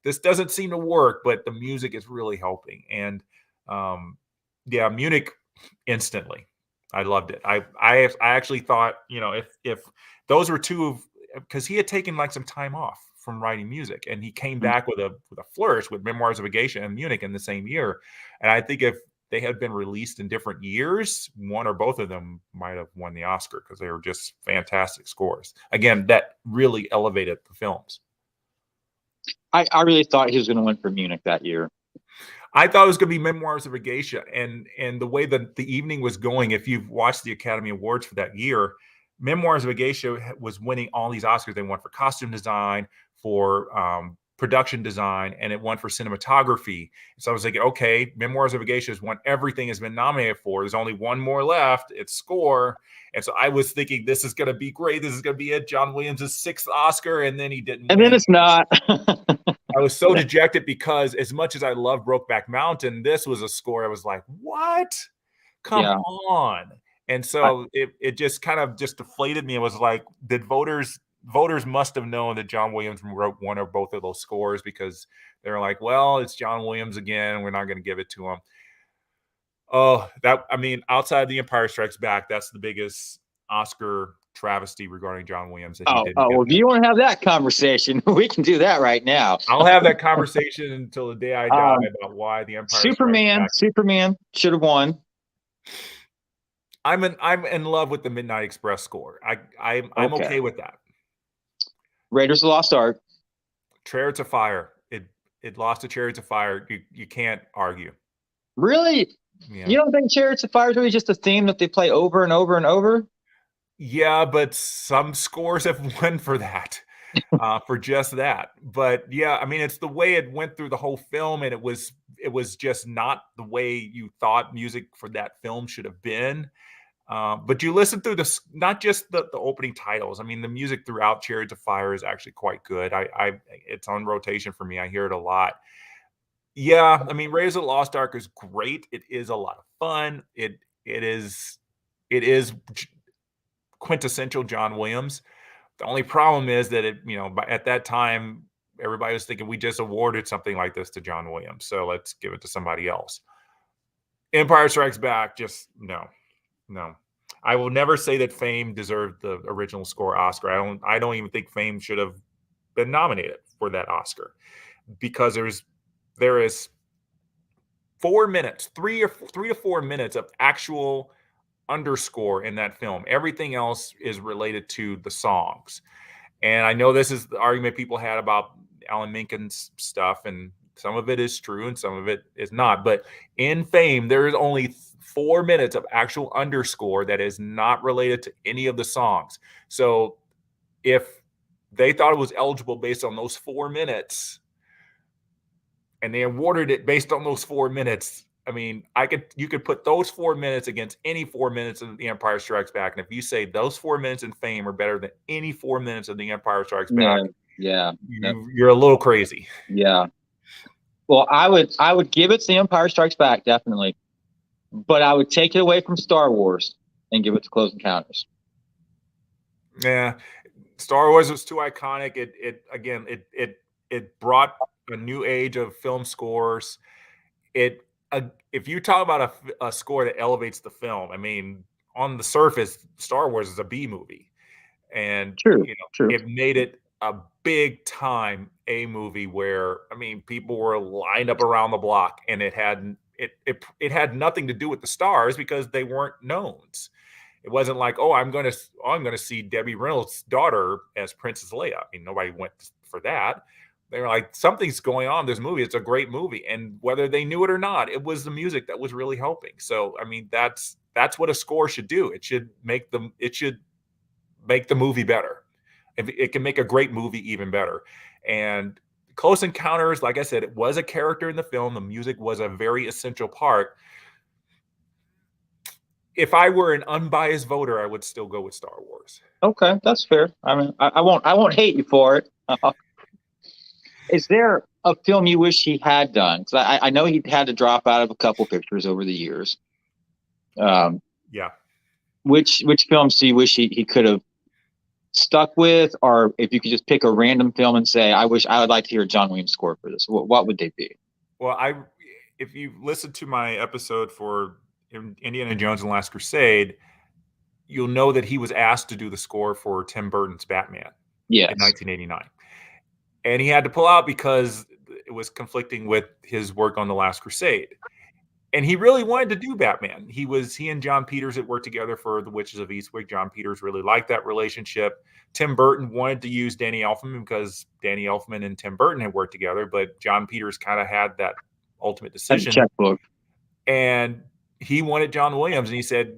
Speaker 2: this doesn't seem to work, but the music is really helping. And Munich, instantly, I loved it. I actually thought, if those were two of, because he had taken some time off from writing music, and he came back with a flourish with Memoirs of a Geisha and Munich in the same year. And I think if they had been released in different years, one or both of them might have won the Oscar, because they were just fantastic scores. Again, that really elevated the films.
Speaker 1: I really thought he was going to win for Munich that year.
Speaker 2: I thought it was going to be Memoirs of a Geisha, and the way that the evening was going, if you've watched the Academy Awards for that year, Memoirs of a Geisha was winning all these Oscars. They won for costume design, for production design, and it won for cinematography. So I was thinking, okay, Memoirs of a Geisha has won everything it's been nominated for. There's only one more left. It's score. And so I was thinking, this is going to be great. This is going to be it. John Williams' 6th Oscar, and then he didn't
Speaker 1: and
Speaker 2: win.
Speaker 1: then it's not.
Speaker 2: I was so dejected, because as much as I love Brokeback Mountain, this was a score I was like, what? Come on. And so it just kind of just deflated me. It was like, did voters must have known that John Williams wrote one or both of those scores, because they're like, well, it's John Williams again, we're not going to give it to him. Oh, outside The Empire Strikes Back, that's the biggest Oscar travesty regarding John Williams that he didn't get
Speaker 1: Well, if
Speaker 2: that.
Speaker 1: you want to have that conversation, we can do that right now.
Speaker 2: I'll have that conversation until the day I die about why The Empire Strikes Back.
Speaker 1: Superman should have won.
Speaker 2: I'm in love with the Midnight Express score. I'm okay with that.
Speaker 1: Raiders of the Lost Ark.
Speaker 2: Chariots of Fire. It lost to Chariots of Fire. You can't argue.
Speaker 1: Really? Yeah. You don't think Chariots of Fire is really just a theme that they play over and over and over?
Speaker 2: Yeah, but some scores have won for that, for just that. But yeah, I mean, it's the way it went through the whole film, and it was just not the way you thought music for that film should have been. But you listen through this, not just the opening titles. I mean, the music throughout Chariots of Fire is actually quite good. It's on rotation for me. I hear it a lot. Yeah, I mean, Raiders of the Lost Ark is great. It is a lot of fun. It is quintessential John Williams. The only problem is that at that time, everybody was thinking we just awarded something like this to John Williams, so let's give it to somebody else. Empire Strikes Back, just no. I will never say that Fame deserved the original score Oscar. I don't even think Fame should have been nominated for that Oscar, because there is 4 minutes, 3 to 4 minutes of actual underscore in that film. Everything else is related to the songs. And I know this is the argument people had about Alan Menken's stuff, and some of it is true and some of it is not. But in Fame, there is only 4 minutes of actual underscore that is not related to any of the songs. So if they thought it was eligible based on those 4 minutes, and they awarded it based on those 4 minutes, I mean, you could put those 4 minutes against any 4 minutes of The Empire Strikes Back. And if you say those 4 minutes in Fame are better than any 4 minutes of The Empire Strikes Back, you're a little crazy.
Speaker 1: Yeah. Well, I would give it to The Empire Strikes Back, definitely. But I would take it away from Star Wars and give it to Close Encounters.
Speaker 2: Yeah. Star Wars was too iconic. It brought a new age of film scores. If you talk about a score that elevates the film, I mean, on the surface, Star Wars is a B movie, and
Speaker 1: true.
Speaker 2: It made it a big time A movie where, I mean, people were lined up around the block, and it had nothing to do with the stars because they weren't knowns. It wasn't like, oh, I'm going to see Debbie Reynolds' daughter as Princess Leia. I mean, nobody went for that. They were like, something's going on in this movie. It's a great movie. And whether they knew it or not, it was the music that was really helping. So, I mean, that's what a score should do. It should make the movie better. It can make a great movie even better. And Close Encounters, like I said, it was a character in the film. The music was a very essential part. If I were an unbiased voter, I would still go with Star Wars.
Speaker 1: Okay, that's fair. I mean, I won't hate you for it. Is there a film you wish he had done? Because I know he had to drop out of a couple pictures over the years.
Speaker 2: Yeah.
Speaker 1: Which films do you wish he could have stuck with? Or if you could just pick a random film and say, I would like to hear a John Williams score for this, what would they be?
Speaker 2: Well, if you listen to my episode for Indiana Jones and the Last Crusade, you'll know that he was asked to do the score for Tim Burton's Batman in 1989. And he had to pull out because it was conflicting with his work on The Last Crusade. And he really wanted to do Batman. He and John Peters had worked together for The Witches of Eastwick. John Peters really liked that relationship. Tim Burton wanted to use Danny Elfman because Danny Elfman and Tim Burton had worked together, but John Peters kind of had that ultimate decision.
Speaker 1: Checkbook.
Speaker 2: And he wanted John Williams, and he said,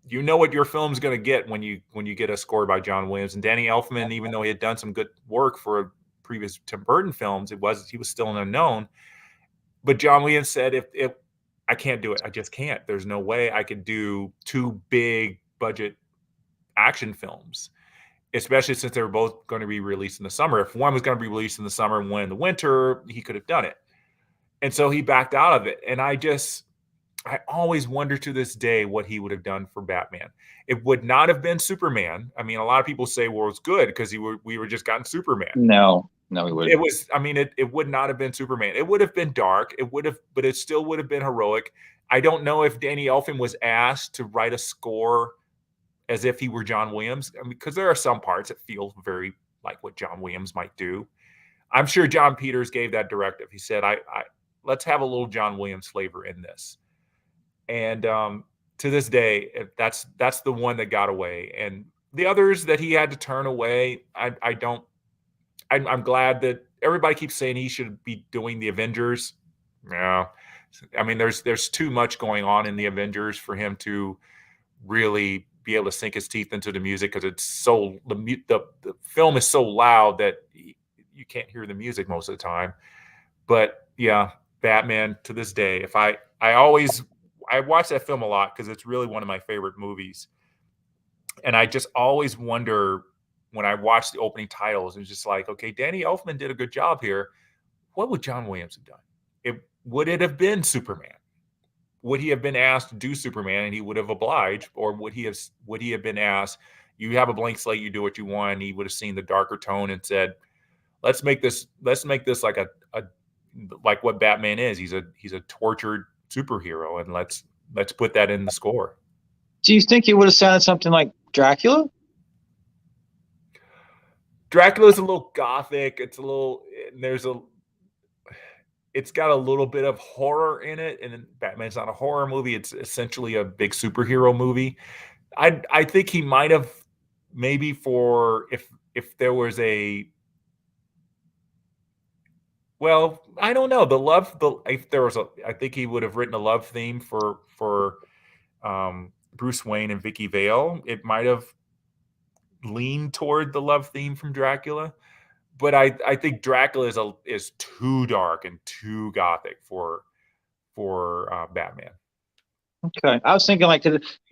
Speaker 2: you know what your film's going to get when you get a score by John Williams. And Danny Elfman, even though he had done some good work for previous Tim Burton films, he was still an unknown. But John Williams said, if I can't do it, I just can't. There's no way I could do 2 big budget action films, especially since they were both going to be released in the summer. If one was going to be released in the summer and one in the winter, he could have done it. And so he backed out of it. And I always wonder to this day what he would have done for Batman. It would not have been Superman. I mean, a lot of people say, well, it's good because we were just gotten Superman.
Speaker 1: No. No, he
Speaker 2: It
Speaker 1: wouldn't.
Speaker 2: was, I mean, it would not have been Superman. It would have been dark. It would have, but it still would have been heroic. I don't know if Danny Elfman was asked to write a score as if he were John Williams. I mean, because there are some parts that feel very like what John Williams might do. I'm sure John Peters gave that directive. He said, I let's have a little John Williams flavor in this. And to this day, that's the one that got away. And the others that he had to turn away, I don't. I'm glad that everybody keeps saying he should be doing the Avengers. Yeah, I mean, there's too much going on in the Avengers for him to really be able to sink his teeth into the music, because it's so the film is so loud that you can't hear the music most of the time. But yeah, Batman to this day, if I watch that film a lot because it's really one of my favorite movies, and I just always wonder when I watch the opening titles, it's just like, okay, Danny Elfman did a good job here. What would John Williams have done? Would it have been Superman? Would he have been asked to do Superman and he would have obliged, or would he have been asked, you have a blank slate, you do what you want, and he would have seen the darker tone and said, let's make this like a like what Batman is. He's a tortured superhero, and let's put that in the score.
Speaker 1: Do you think it would have sounded something like Dracula?
Speaker 2: Dracula's a little gothic. It's got a little bit of horror in it, and Batman's not a horror movie. It's essentially a big superhero movie. I think he might have, maybe, for if there was a, well, I don't know, if there was I think he would have written a love theme for Bruce Wayne and Vicky Vale. It might have leaned toward the love theme from Dracula. But I think Dracula is too dark and too gothic for Batman.
Speaker 1: Okay, I was thinking like,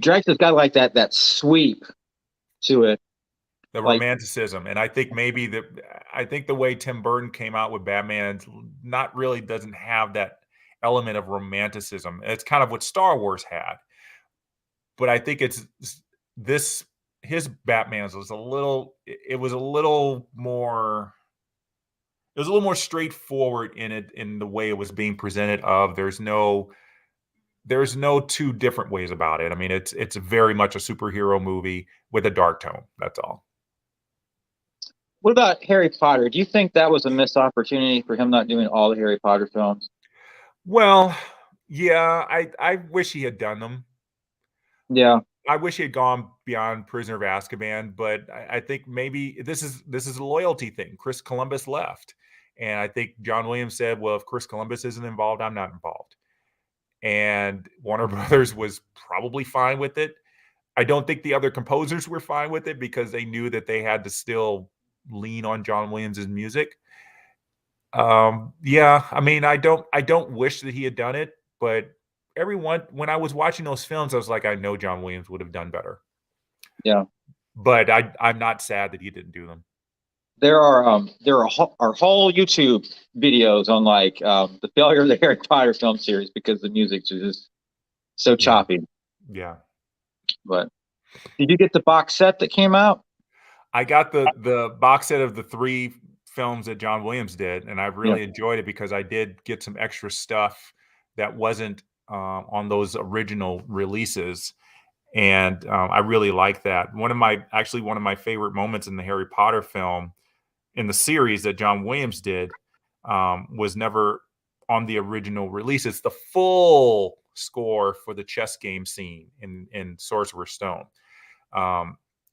Speaker 1: Dracula's got like that sweep to it,
Speaker 2: the romanticism, and I think maybe the way Tim Burton came out with Batman doesn't have that element of romanticism. It's kind of what Star Wars had, but I think his Batman's was a little more straightforward in the way it was being presented. There's no two different ways about it. I mean, it's very much a superhero movie with a dark tone. That's all.
Speaker 1: What about Harry Potter? Do you think that was a missed opportunity for him not doing all the Harry Potter films?
Speaker 2: Well, yeah, I wish he had done them.
Speaker 1: Yeah.
Speaker 2: I wish he had gone beyond Prisoner of Azkaban, but I think maybe this is a loyalty thing. Chris Columbus left, and I think John Williams said, well, if Chris Columbus isn't involved, I'm not involved. And Warner Brothers was probably fine with it. I don't think the other composers were fine with it, because they knew that they had to still lean on John Williams's music. Yeah, I mean, I don't wish that he had done it, but when I was watching those films, I was like, I know John Williams would have done better.
Speaker 1: Yeah.
Speaker 2: But I'm not sad that he didn't do them.
Speaker 1: There are whole YouTube videos on like the failure of the Harry Potter film series because the music's just so choppy.
Speaker 2: Yeah.
Speaker 1: But did you get the box set that came out?
Speaker 2: I got the box set of the 3 films that John Williams did, and I really enjoyed it because I did get some extra stuff that wasn't on those original releases, and I really like that. One of my favorite moments in the Harry Potter film, in the series that John Williams did, was never on the original release. It's the full score for the chess game scene in Sorcerer's Stone.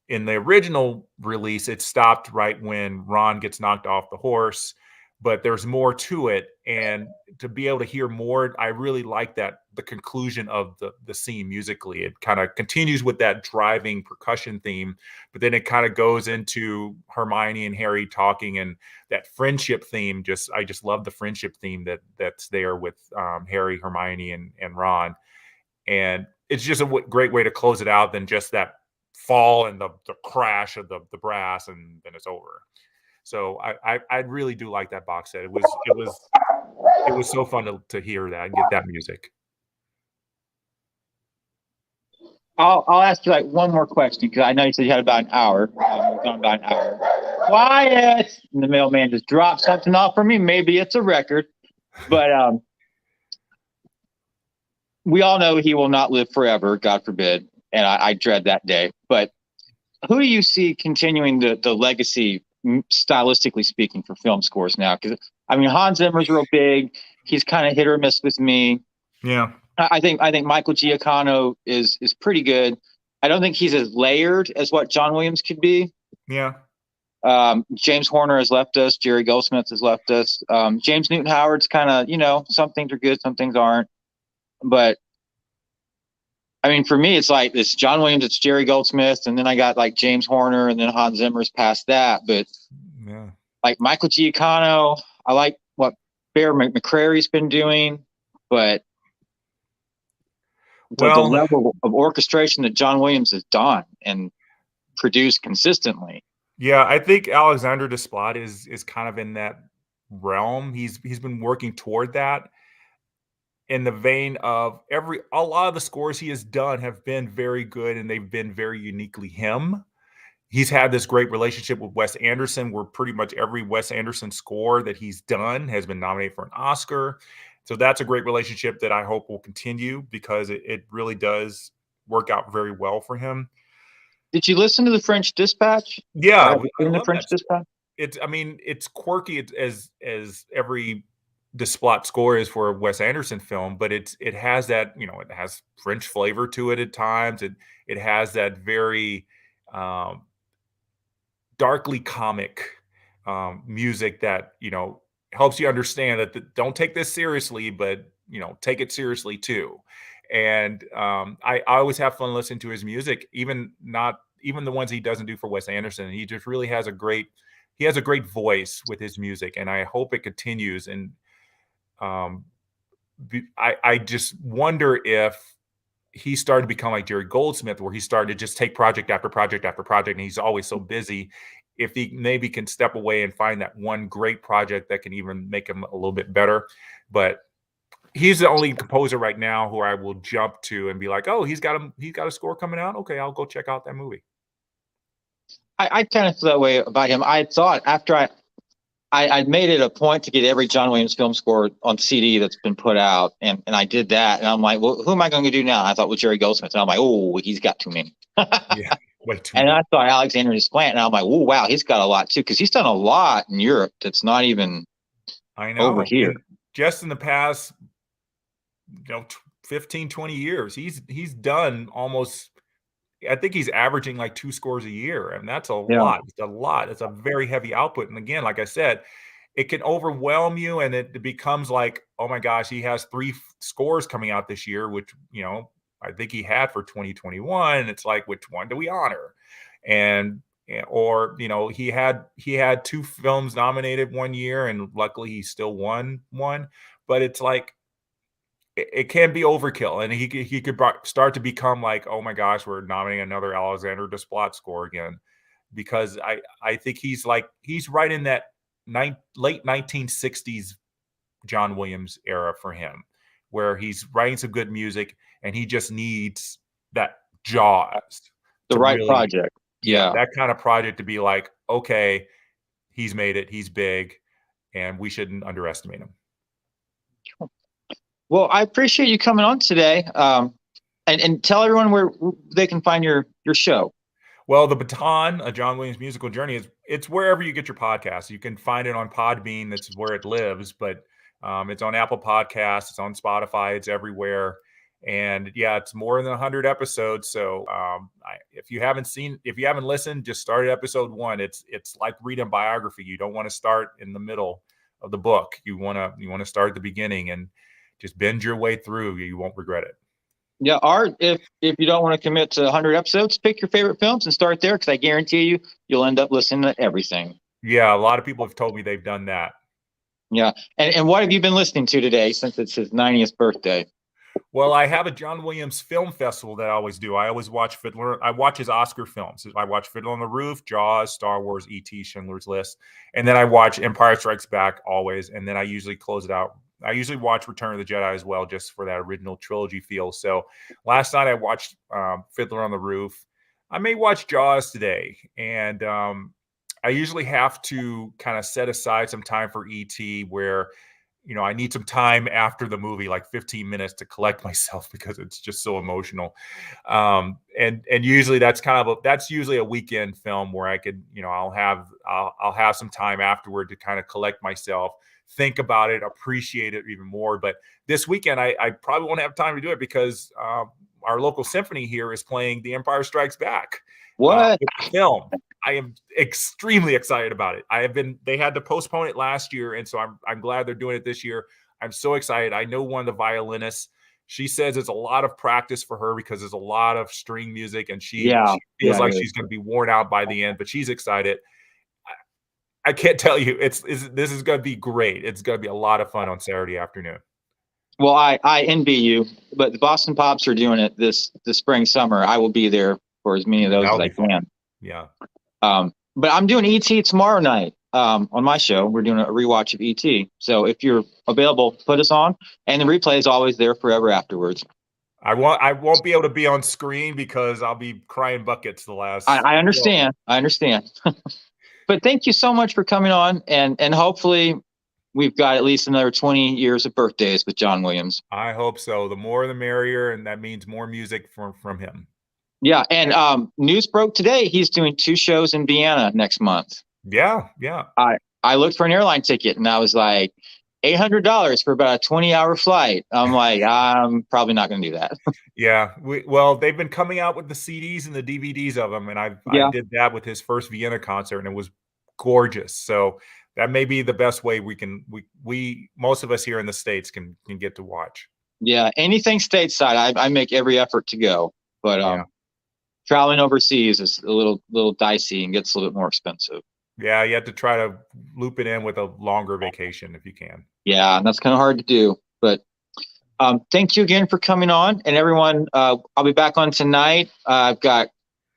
Speaker 2: In the original release, it stopped right when Ron gets knocked off the horse, but there's more to it. And to be able to hear more, I really like that, the conclusion of the scene musically. It kind of continues with that driving percussion theme, but then it kind of goes into Hermione and Harry talking, and that friendship theme. I just love the friendship theme that's there with Harry, Hermione, and Ron. And it's just a great way to close it out than just that fall and the crash of the brass, and then it's over. So I really do like that box set. It was so fun to hear that and get that music.
Speaker 1: I'll ask you like one more question, because I know you said you had about an hour. We've gone about an hour. quiet. And the mailman just dropped something off for me. Maybe it's a record, but we all know he will not live forever, God forbid. And I dread that day. But who do you see continuing the legacy, stylistically speaking, for film scores now? Because I mean, Hans Zimmer's real big. He's kind of hit or miss with me.
Speaker 2: Yeah.
Speaker 1: I think Michael Giacchino is pretty good. I don't think he's as layered as what John Williams could be.
Speaker 2: Yeah.
Speaker 1: James Horner has left us. Jerry Goldsmith has left us. James Newton Howard's kind of, some things are good, some things aren't. But I mean, for me, it's like it's John Williams, it's Jerry Goldsmith, and then I got like James Horner, and then Hans Zimmer's past that. But
Speaker 2: yeah,
Speaker 1: like Michael Giacchino, I like what Bear McCreary's been doing, but the level of orchestration that John Williams has done and produced consistently.
Speaker 2: Yeah, I think Alexander Desplat is kind of in that realm. He's been working toward that in the vein of a lot of the scores he has done have been very good, and they've been very uniquely him. He's had this great relationship with Wes Anderson, where pretty much every Wes Anderson score that he's done has been nominated for an Oscar. So that's a great relationship that I hope will continue, because it really does work out very well for him.
Speaker 1: Did you listen to the French Dispatch?
Speaker 2: Yeah,
Speaker 1: the French Dispatch.
Speaker 2: It's quirky as every Desplat score is for a Wes Anderson film, but it has that, it has French flavor to it at times. It has that very darkly comic music that helps you understand that don't take this seriously, but take it seriously too. And I always have fun listening to his music, even the ones he doesn't do for Wes Anderson. He just really has a great voice with his music, and I hope it continues. And I just wonder if he started to become like Jerry Goldsmith, where he started to just take project after project after project, and he's always so busy. If he maybe can step away and find that one great project that can even make him a little bit better. But he's the only composer right now who I will jump to and be like, oh, he's got a score coming out. Okay, I'll go check out that movie.
Speaker 1: I kind of feel that way about him. I thought after I made it a point to get every John Williams film score on CD that's been put out, and I did that, and I'm like, well, who am I going to do now? And I thought, well, Jerry Goldsmith, and I'm like, oh, he's got too many.
Speaker 2: Yeah, way too
Speaker 1: and
Speaker 2: many.
Speaker 1: I thought Alexander Desplat, and I'm like, oh, wow, he's got a lot too, because he's done a lot in Europe that's not even over here.
Speaker 2: And just in the past 15, 20 years, he's done almost, I think he's averaging like 2 scores a year, and that's a lot. It's a lot. It's a very heavy output. And again, like I said, it can overwhelm you, and it becomes like, oh my gosh, he has 3 scores coming out this year, which I think he had for 2021. And it's like, which one do we honor? And or he had 2 films nominated one year, and luckily he still won one. But it's like, it can be overkill, and he could start to become like, oh my gosh, we're nominating another Alexander Desplat score again, because I think he's right in that late 1960s John Williams era for him, where he's writing some good music, and he just needs that Jaws,
Speaker 1: the right project. Yeah,
Speaker 2: that kind of project to be like, okay, he's made it, he's big, and we shouldn't underestimate him.
Speaker 1: Well, I appreciate you coming on today, and tell everyone where they can find your show.
Speaker 2: Well, the Baton, a John Williams musical journey, it's wherever you get your podcasts. You can find it on Podbean. That's where it lives, but it's on Apple Podcasts. It's on Spotify. It's everywhere. And yeah, it's more than 100 episodes. So if you haven't listened, just start at episode 1. It's like reading a biography. You don't want to start in the middle of the book. You want to start at the beginning and just bend your way through. You won't regret it.
Speaker 1: Yeah, Art, if you don't want to commit to 100 episodes, pick your favorite films and start there, because I guarantee you'll end up listening to everything.
Speaker 2: Yeah, a lot of people have told me they've done that.
Speaker 1: Yeah. And what have you been listening to today, since it's his 90th birthday?
Speaker 2: Well, I have a John Williams film festival that I always do. I always watch Fiddler. I watch his Oscar films. I watch Fiddler on the Roof, Jaws, Star Wars, E.T., Schindler's List. And then I watch Empire Strikes Back always. And then I usually close it out. I usually watch Return of the Jedi as well, just for that original trilogy feel. So last night I watched Fiddler on the Roof. I may watch Jaws today. And I usually have to kind of set aside some time for ET where, I need some time after the movie, like 15 minutes to collect myself because it's just so emotional. And usually that's that's usually a weekend film where I could, I'll have some time afterward to kind of collect myself, think about it, appreciate it even more. But this weekend, I probably won't have time to do it because our local symphony here is playing The Empire Strikes Back.
Speaker 1: What?
Speaker 2: With the film. I am extremely excited about it. They had to postpone it last year, and so I'm glad they're doing it this year. I'm so excited. I know one of the violinists. She says it's a lot of practice for her because there's a lot of string music, and she feels like she's going to be worn out by the end, but she's excited. I can't tell you, this is going to be great. It's going to be a lot of fun on Saturday afternoon.
Speaker 1: Well, I envy you, but the Boston Pops are doing it this spring, summer. I will be there for as many of those as I can.
Speaker 2: Yeah.
Speaker 1: But I'm doing ET tomorrow night on my show. We're doing a rewatch of ET. So if you're available, put us on. And the replay is always there forever afterwards.
Speaker 2: I won't be able to be on screen because I'll be crying buckets the last.
Speaker 1: I understand. I understand. But thank you so much for coming on. And hopefully we've got at least another 20 years of birthdays with John Williams.
Speaker 2: I hope so. The more the merrier. And that means more music from him.
Speaker 1: Yeah, and news broke today. He's doing 2 shows in Vienna next month.
Speaker 2: Yeah.
Speaker 1: I looked for an airline ticket, and I was like, $800 for about a 20-hour flight. I'm like, I'm probably not going to do that.
Speaker 2: Yeah, they've been coming out with the CDs and the DVDs of them, and I did that with his first Vienna concert, and it was gorgeous. So that may be the best way we most of us here in the States can get to watch.
Speaker 1: Yeah, anything stateside, I make every effort to go, but traveling overseas is a little dicey and gets a little bit more expensive.
Speaker 2: Yeah, you have to try to loop it in with a longer vacation if you can.
Speaker 1: Yeah, and that's kind of hard to do. But thank you again for coming on. And everyone, I'll be back on tonight. I've got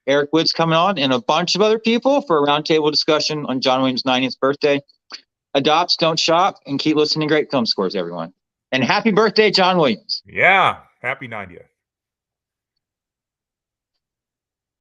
Speaker 1: Eric Woods coming on and a bunch of other people for a roundtable discussion on John Williams' 90th birthday. Adopt, don't shop, and keep listening to great film scores, everyone. And happy birthday, John Williams.
Speaker 2: Yeah, happy 90th.